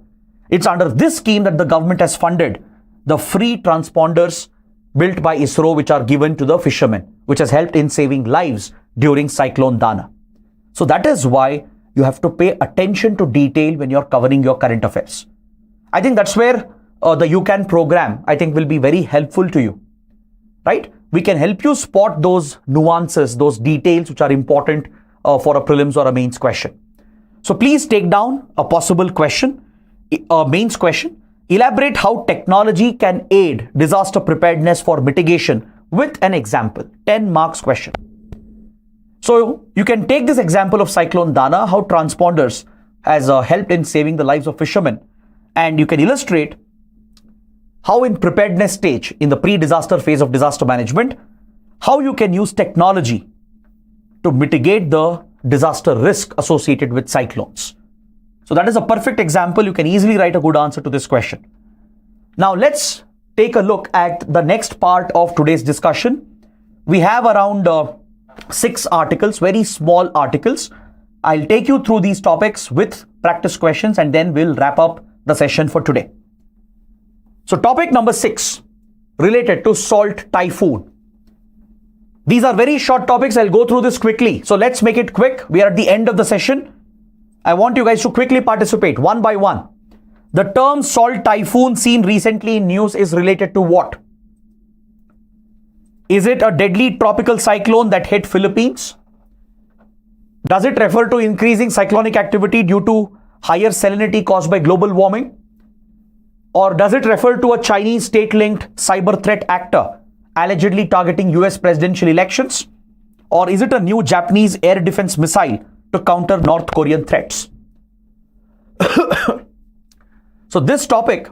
It's under this scheme that the government has funded the free transponders built by ISRO, which are given to the fishermen, which has helped in saving lives during Cyclone Dana. So that is why you have to pay attention to detail when you're covering your current affairs. I think that's where the UCAN program, I think, will be very helpful to you, right? We can help you spot those nuances, those details which are important for a prelims or a mains question. So please take down a possible question, a mains question. Elaborate how technology can aid disaster preparedness for mitigation with an example. 10 marks question. So you can take this example of Cyclone Dana, how transponders has helped in saving the lives of fishermen. And you can illustrate how in preparedness stage, in the pre-disaster phase of disaster management, how you can use technology to mitigate the disaster risk associated with cyclones. So that is a perfect example. You can easily write a good answer to this question. Now let's take a look at the next part of today's discussion. We have around 6 articles, very small articles. I'll take you through these topics with practice questions and then we'll wrap up the session for today. So topic number 6, related to salt typhoon. These are very short topics. I'll go through this quickly. So let's make it quick. We are at the end of the session. I want you guys to quickly participate one by one. The term salt typhoon seen recently in news is related to what? Is it a deadly tropical cyclone that hit Philippines? Does it refer to increasing cyclonic activity due to higher salinity caused by global warming? Or does it refer to a Chinese state-linked cyber threat actor allegedly targeting US presidential elections? Or is it a new Japanese air defense missile to counter North Korean threats? So this topic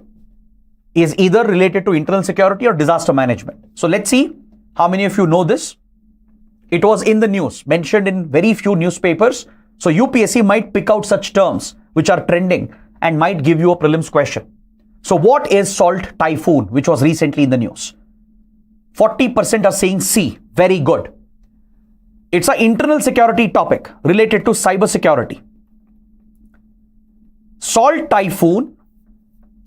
is either related to internal security or disaster management. So let's see how many of you know this. It was in the news, mentioned in very few newspapers. So UPSC might pick out such terms which are trending and might give you a prelims question. So what is salt typhoon, which was recently in the news? 40% are saying C. Very good. It's an internal security topic related to cyber security. Salt typhoon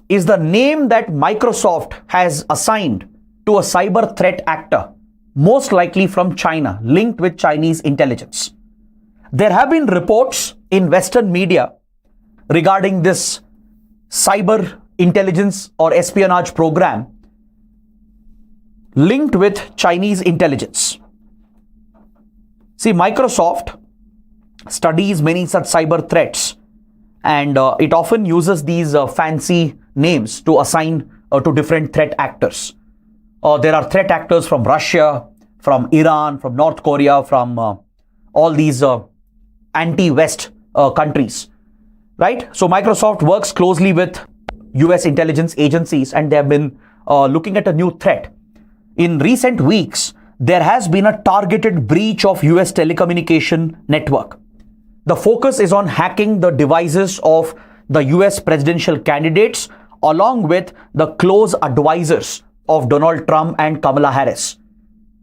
is the name that Microsoft has assigned to a cyber threat actor, most likely from China, linked with Chinese intelligence. There have been reports in Western media regarding this cyber intelligence or espionage program linked with Chinese intelligence. See, Microsoft studies many such cyber threats, and it often uses these fancy names to assign to different threat actors. There are threat actors from Russia, from Iran, from North Korea, from all these anti-West countries, right? So Microsoft works closely with US intelligence agencies, and they have been looking at a new threat. In recent weeks, there has been a targeted breach of US telecommunication network. The focus is on hacking the devices of the US presidential candidates along with the close advisors of Donald Trump and Kamala Harris.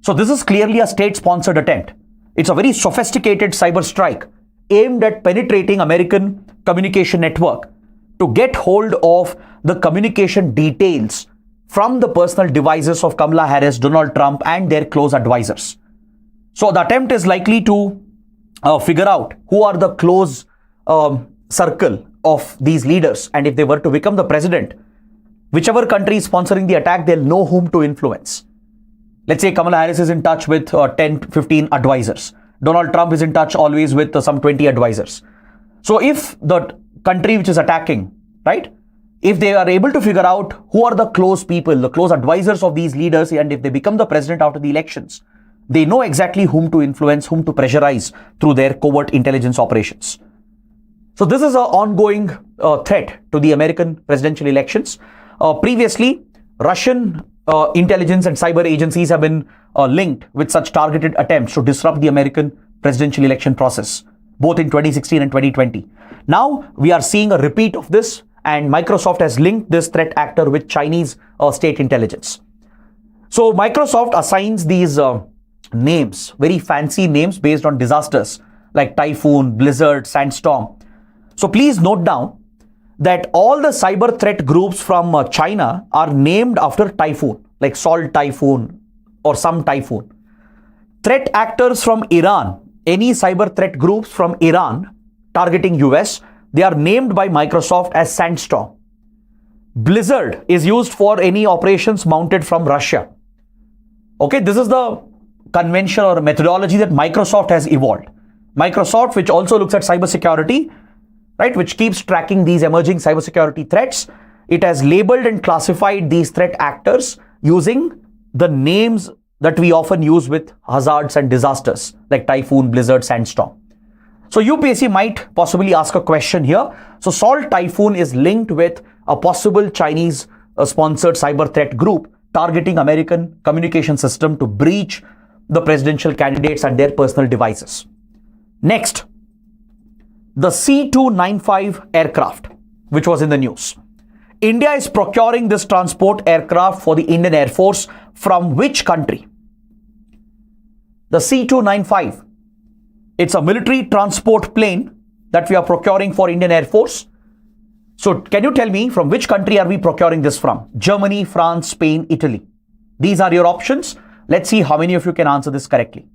So this is clearly a state-sponsored attempt. It's a very sophisticated cyber strike aimed at penetrating American communication network to get hold of the communication details from the personal devices of Kamala Harris, Donald Trump, and their close advisors. So the attempt is likely to figure out who are the close circle of these leaders, and if they were to become the president, whichever country is sponsoring the attack, they'll know whom to influence. Let's say Kamala Harris is in touch with 10, 15 advisors. Donald Trump is in touch always with some 20 advisors. So if the country which is attacking, right, if they are able to figure out who are the close people, the close advisors of these leaders, and if they become the president after the elections, they know exactly whom to influence, whom to pressurize through their covert intelligence operations. So this is an ongoing threat to the American presidential elections. Previously, Russian intelligence and cyber agencies have been linked with such targeted attempts to disrupt the American presidential election process, both in 2016 and 2020. Now, we are seeing a repeat of this, and Microsoft has linked this threat actor with Chinese state intelligence. So Microsoft assigns these names, very fancy names based on disasters like typhoon, blizzard, sandstorm. So please note down that all the cyber threat groups from China are named after typhoon, like Salt Typhoon or some typhoon. Threat actors from Iran, any cyber threat groups from Iran targeting US, they are named by Microsoft as Sandstorm. Blizzard is used for any operations mounted from Russia. Okay, this is the convention or methodology that Microsoft has evolved. Microsoft, which also looks at cybersecurity, right, which keeps tracking these emerging cybersecurity threats, it has labeled and classified these threat actors using the names that we often use with hazards and disasters like typhoon, blizzard, sandstorm. So UPSC might possibly ask a question here. So Salt Typhoon is linked with a possible Chinese sponsored cyber threat group targeting American communication system to breach the presidential candidates and their personal devices. Next, the C-295 aircraft, which was in the news. India is procuring this transport aircraft for the Indian Air Force from which country? The C-295. It's a military transport plane that we are procuring for Indian Air Force. So can you tell me from which country are we procuring this from? Germany, France, Spain, Italy. These are your options. Let's see how many of you can answer this correctly.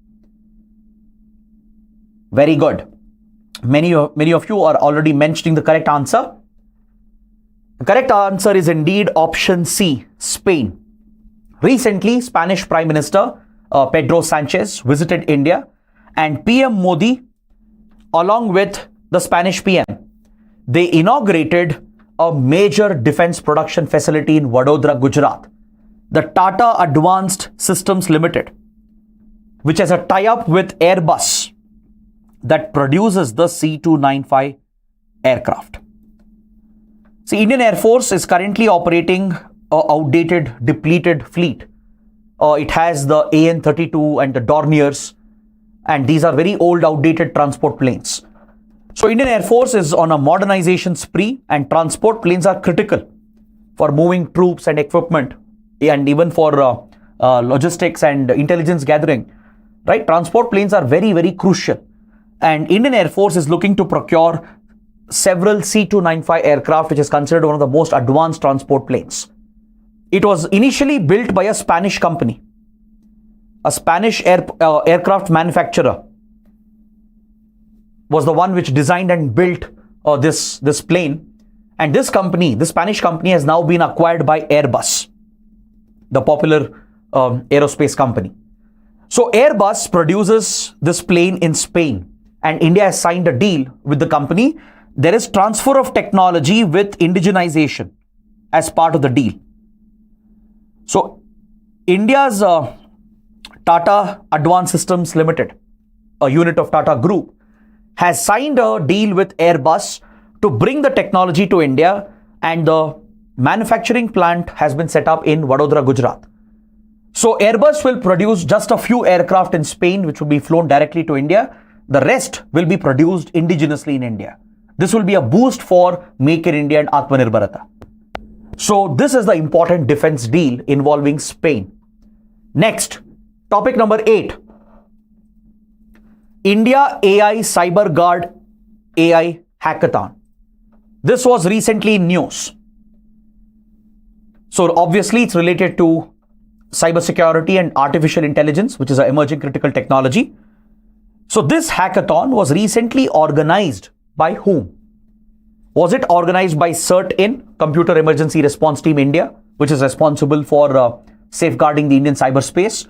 Very good. Many of you are already mentioning the correct answer. The correct answer is indeed option C, Spain. Recently, Spanish Prime Minister Pedro Sanchez visited India, and PM Modi, along with the Spanish PM, they inaugurated a major defense production facility in Vadodara, Gujarat, the Tata Advanced Systems Limited, which has a tie-up with Airbus that produces the C-295 aircraft. See, Indian Air Force is currently operating an outdated, depleted fleet. It has the AN-32 and the Dorniers, and these are very old, outdated transport planes. So Indian Air Force is on a modernization spree, and transport planes are critical for moving troops and equipment, and even for logistics and intelligence gathering, right? Transport planes are very, very crucial. And Indian Air Force is looking to procure several C-295 aircraft, which is considered one of the most advanced transport planes. It was initially built by a Spanish company, a Spanish aircraft manufacturer was the one which designed and built this plane. And this company, the Spanish company, has now been acquired by Airbus, the popular aerospace company. So Airbus produces this plane in Spain, and India has signed a deal with the company. There is transfer of technology with indigenization as part of the deal. So India's Tata Advanced Systems Limited, a unit of Tata Group, has signed a deal with Airbus to bring the technology to India, and the manufacturing plant has been set up in Vadodara, Gujarat. So Airbus will produce just a few aircraft in Spain, which will be flown directly to India. The rest will be produced indigenously in India. This will be a boost for Make in India and Atmanirbharata. So this is the important defense deal involving Spain. Next, topic number 8. India AI Cyber Guard AI Hackathon. This was recently in news. So obviously it's related to cybersecurity and artificial intelligence, which is an emerging critical technology. So this hackathon was recently organized by whom? Was it organized by CERT-IN, Computer Emergency Response Team India, which is responsible for safeguarding the Indian cyberspace?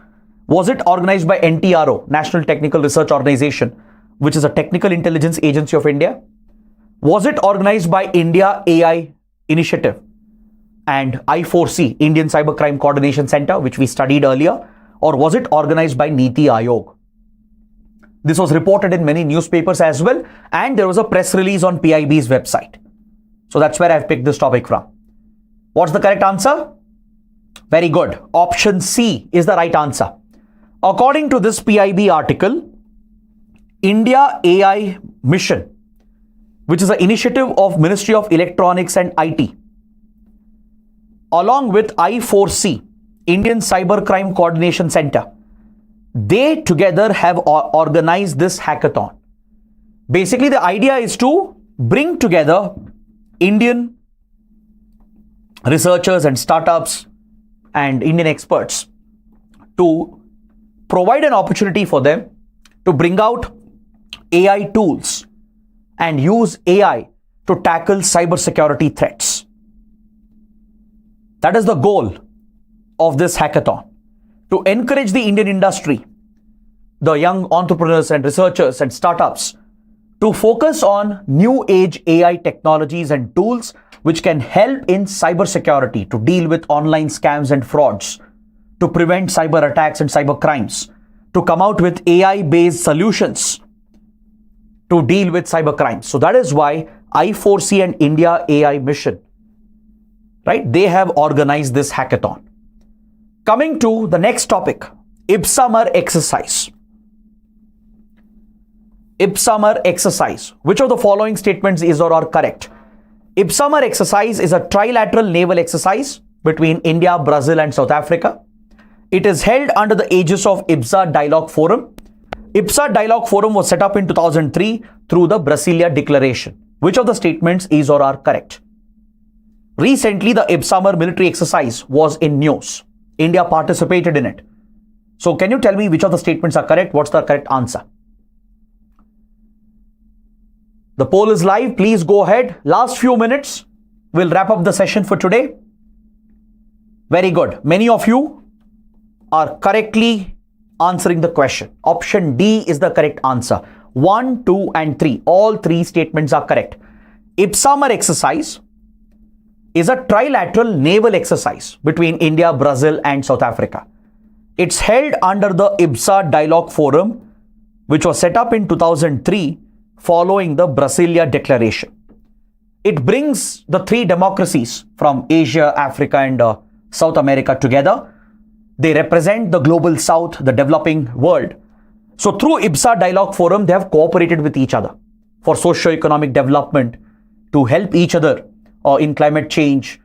Was it organized by NTRO, National Technical Research Organization, which is a technical intelligence agency of India? Was it organized by India AI Initiative and I4C, Indian Cybercrime Coordination Center, which we studied earlier? Or was it organized by Niti Aayog? This was reported in many newspapers as well, and there was a press release on PIB's website. So that's where I've picked this topic from. What's the correct answer? Very good. Option C is the right answer. According to this PIB article, India AI Mission, which is an initiative of Ministry of Electronics and IT, along with I4C, Indian Cybercrime Coordination Center, they together have organized this hackathon. Basically, the idea is to bring together Indian researchers and startups and Indian experts to provide an opportunity for them to bring out AI tools and use AI to tackle cybersecurity threats. That is the goal of this hackathon, to encourage the Indian industry, the young entrepreneurs and researchers and startups, to focus on new age AI technologies and tools which can help in cybersecurity, to deal with online scams and frauds, to prevent cyber attacks and cyber crimes, to come out with AI-based solutions to deal with cyber crimes. So that is why I4C and India AI Mission, right, they have organized this hackathon. Coming to the next topic, IPSAMR exercise. IPSAMR exercise. Which of the following statements is or are correct? IPSAMR exercise is a trilateral naval exercise between India, Brazil and South Africa. It is held under the aegis of IPSA Dialogue Forum. IPSA Dialogue Forum was set up in 2003 through the Balfour Declaration. Which of the statements is or are correct? Recently, the IPSAMR military exercise was in news. India participated in it. So can you tell me which of the statements are correct? What's the correct answer? The poll is live. Please go ahead. Last few minutes. We'll wrap up the session for today. Very good. Many of you are correctly answering the question. Option D is the correct answer. 1, 2 and 3. All 3 statements are correct. IPSAMR exercise is a trilateral naval exercise between India, Brazil and South Africa. It's held under the IPSA Dialogue Forum, which was set up in 2003 following the Balfour Declaration. It brings the 3 democracies from Asia, Africa and South America together. They represent the global South, the developing world. So through IPSA Dialogue Forum, they have cooperated with each other for socio-economic development, to help each other in climate change,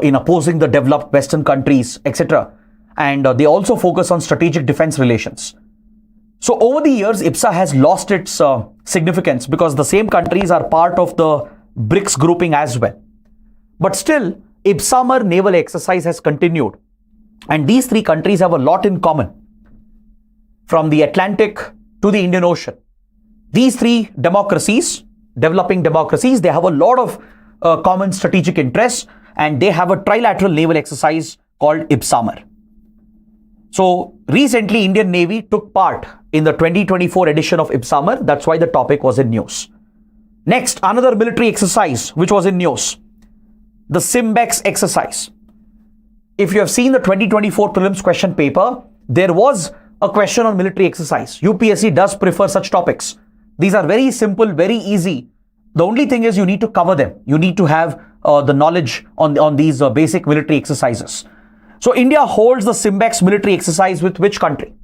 in opposing the developed Western countries, etc. And they also focus on strategic defense relations. So over the years, IPSA has lost its significance because the same countries are part of the BRICS grouping as well. But still, IPSAMR naval exercise has continued. And these 3 countries have a lot in common. From the Atlantic to the Indian Ocean. These 3 democracies, developing democracies, they have a lot of common strategic interests, and they have a trilateral naval exercise called IPSAMR. So recently, Indian Navy took part in the 2024 edition of IPSAMR. That's why the topic was in news. Next, another military exercise which was in news, the SIMBEX exercise. If you have seen the 2024 prelims question paper, there was a question on military exercise. UPSC does prefer such topics. These are very simple, very easy, The only thing is you need to cover them. You need to have the knowledge on these basic military exercises. So India holds the Simbex military exercise with which country?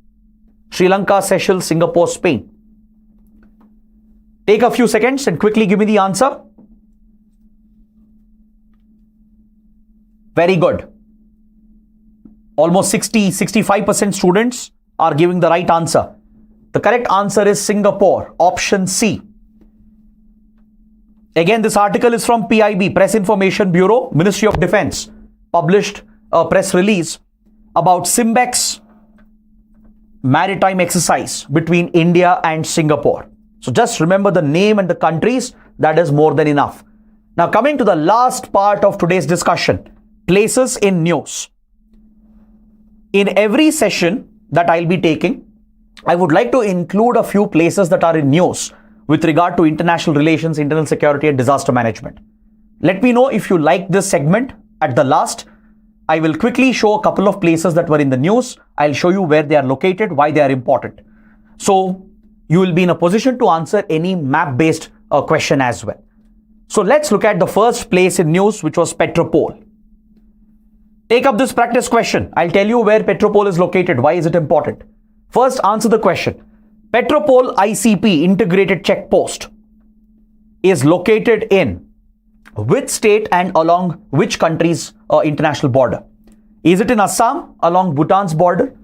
Sri Lanka, Seychelles, Singapore, Spain. Take a few seconds and quickly give me the answer. Very good. Almost 65% students are giving the right answer. The correct answer is Singapore, option C. Again, this article is from PIB, Press Information Bureau, Ministry of Defense, published a press release about Simbex maritime exercise between India and Singapore. So just remember the name and the countries, that is more than enough. Now coming to the last part of today's discussion, places in news. In every session that I'll be taking, I would like to include a few places that are in news with regard to international relations, internal security and disaster management. Let me know if you like this segment. At the last, I will quickly show a couple of places that were in the news. I'll show you where they are located, why they are important. So you will be in a position to answer any map-based question as well. So let's look at the first place in news, which was Petropol. Take up this practice question. I'll tell you where Petropol is located. Why is it important? First, answer the question. Petropol ICP integrated check post is located in which state and along which country's international border? Is it in Assam along Bhutan's border,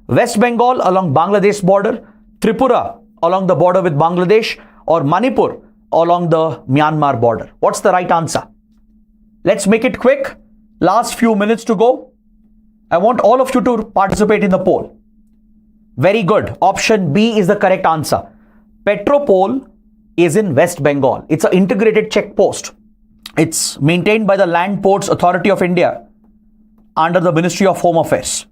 West Bengal along Bangladesh border, Tripura along the border with Bangladesh, or Manipur along the Myanmar border? What's the right answer? Let's make it quick. Last few minutes to go. I want all of you to participate in the poll. Very good. Option B is the correct answer. Petropol is in West Bengal. It's an integrated check post. It's maintained by the Land Ports Authority of India under the Ministry of Home Affairs.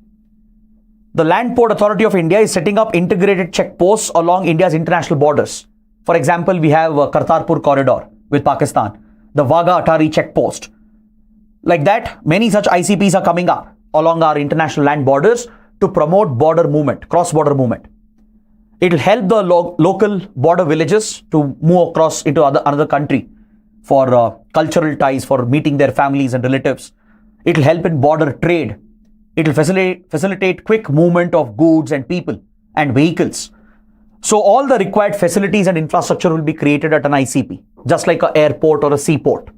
The Land Port Authority of India is setting up integrated check posts along India's international borders. For example, we have Kartarpur corridor with Pakistan, the Wagah Atari check post. Like that, many such ICPs are coming up along our international land borders to promote border movement, cross-border movement. It will help the local border villages to move across into another country for cultural ties, for meeting their families and relatives. It will help in border trade. It will facilitate quick movement of goods and people and vehicles. So all the required facilities and infrastructure will be created at an ICP, just like an airport or a seaport.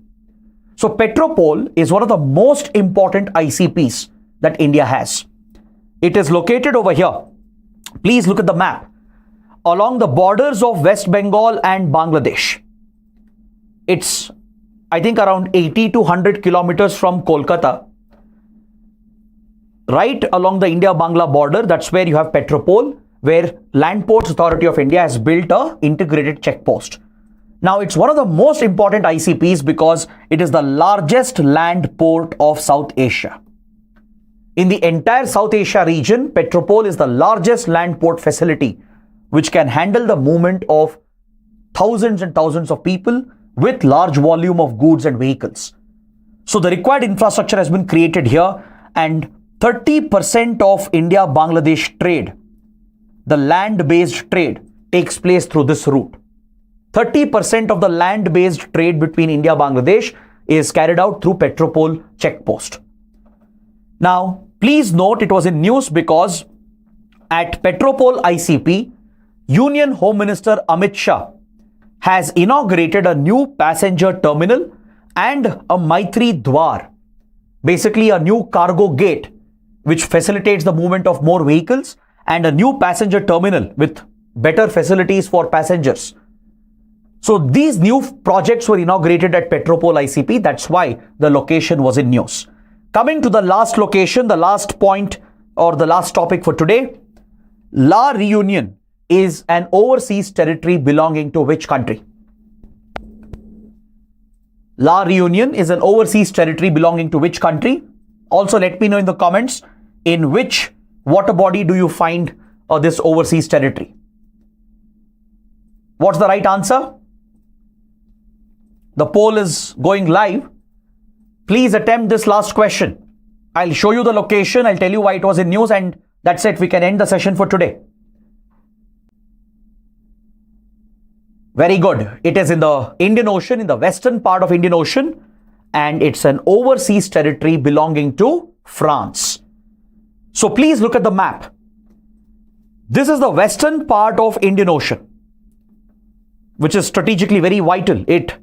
So Petropol is one of the most important ICPs that India has. It is located over here. Please look at the map. Along the borders of West Bengal and Bangladesh. It's, I think, around 80 to 100 kilometers from Kolkata. Right along the India-Bangla border, that's where you have Petropol, where Land Ports Authority of India has built an integrated check post. Now, it's one of the most important ICPs because it is the largest land port of South Asia. In the entire South Asia region, Petropol is the largest land port facility which can handle the movement of thousands and thousands of people with large volume of goods and vehicles. So the required infrastructure has been created here, and 30% of India-Bangladesh trade, the land-based trade, takes place through this route. 30% of the land-based trade between India-Bangladesh is carried out through Petropol check post. Now, please note it was in news because at Petropol ICP, Union Home Minister Amit Shah has inaugurated a new passenger terminal and a Maitri Dwar, basically a new cargo gate which facilitates the movement of more vehicles, and a new passenger terminal with better facilities for passengers. So these new projects were inaugurated at Petropol ICP. That's why the location was in news. Coming to the last location, the last point or the last topic for today, La Reunion is an overseas territory belonging to which country? La Reunion is an overseas territory belonging to which country? Also, let me know in the comments, in which water body do you find this overseas territory? What's the right answer? The poll is going live. Please attempt this last question. I'll show you the location. I'll tell you why it was in news, and that's it. We can end the session for today. Very good. It is in the Indian Ocean, in the western part of Indian Ocean, and it's an overseas territory belonging to France. So please look at the map. This is the western part of Indian Ocean, which is strategically very vital. It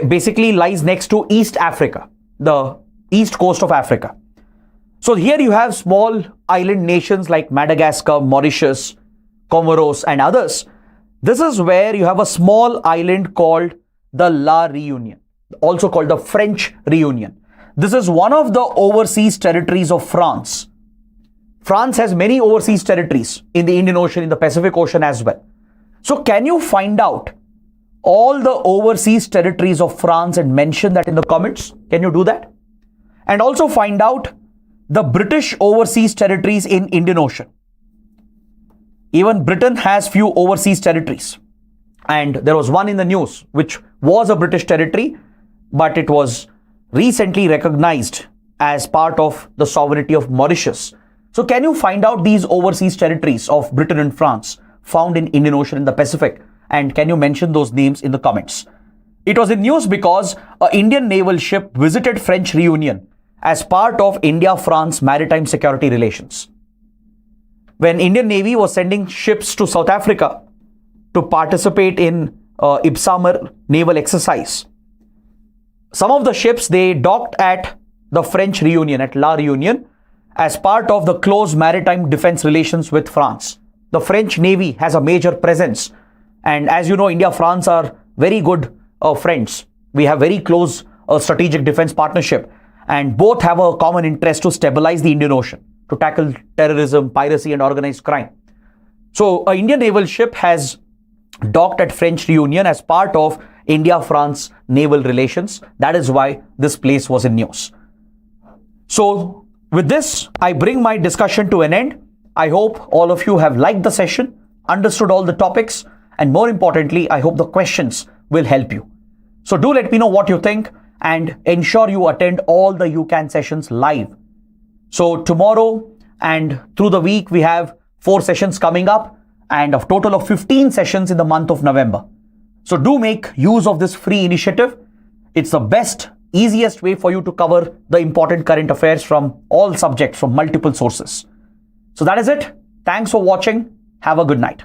basically lies next to East Africa, the east coast of Africa. So here you have small island nations like Madagascar, Mauritius, Comoros and others. This is where you have a small island called the La Réunion, also called the French Réunion. This is one of the overseas territories of France. France has many overseas territories in the Indian Ocean, in the Pacific Ocean as well. So can you find out all the overseas territories of France and mention that in the comments? Can you do that? And also find out the British overseas territories in Indian Ocean. Even Britain has few overseas territories. And there was one in the news which was a British territory, but it was recently recognized as part of the sovereignty of Mauritius. So can you find out these overseas territories of Britain and France found in Indian Ocean in the Pacific? And can you mention those names in the comments? It was in news because an Indian naval ship visited French Réunion as part of India-France maritime security relations. When Indian Navy was sending ships to South Africa to participate in Ibsamar naval exercise, some of the ships, they docked at the French Réunion, at La Réunion, as part of the close maritime defense relations with France. The French Navy has a major presence. And as you know, India-France are very good friends. We have very close strategic defense partnership. And both have a common interest to stabilize the Indian Ocean, to tackle terrorism, piracy and organized crime. So an Indian naval ship has docked at French Réunion as part of India-France naval relations. That is why this place was in news. So with this, I bring my discussion to an end. I hope all of you have liked the session, understood all the topics, and more importantly, I hope the questions will help you. So do let me know what you think and ensure you attend all the UCAN sessions live. So tomorrow and through the week, we have 4 sessions coming up and a total of 15 sessions in the month of November. So do make use of this free initiative. It's the best, easiest way for you to cover the important current affairs from all subjects from multiple sources. So that is it. Thanks for watching. Have a good night.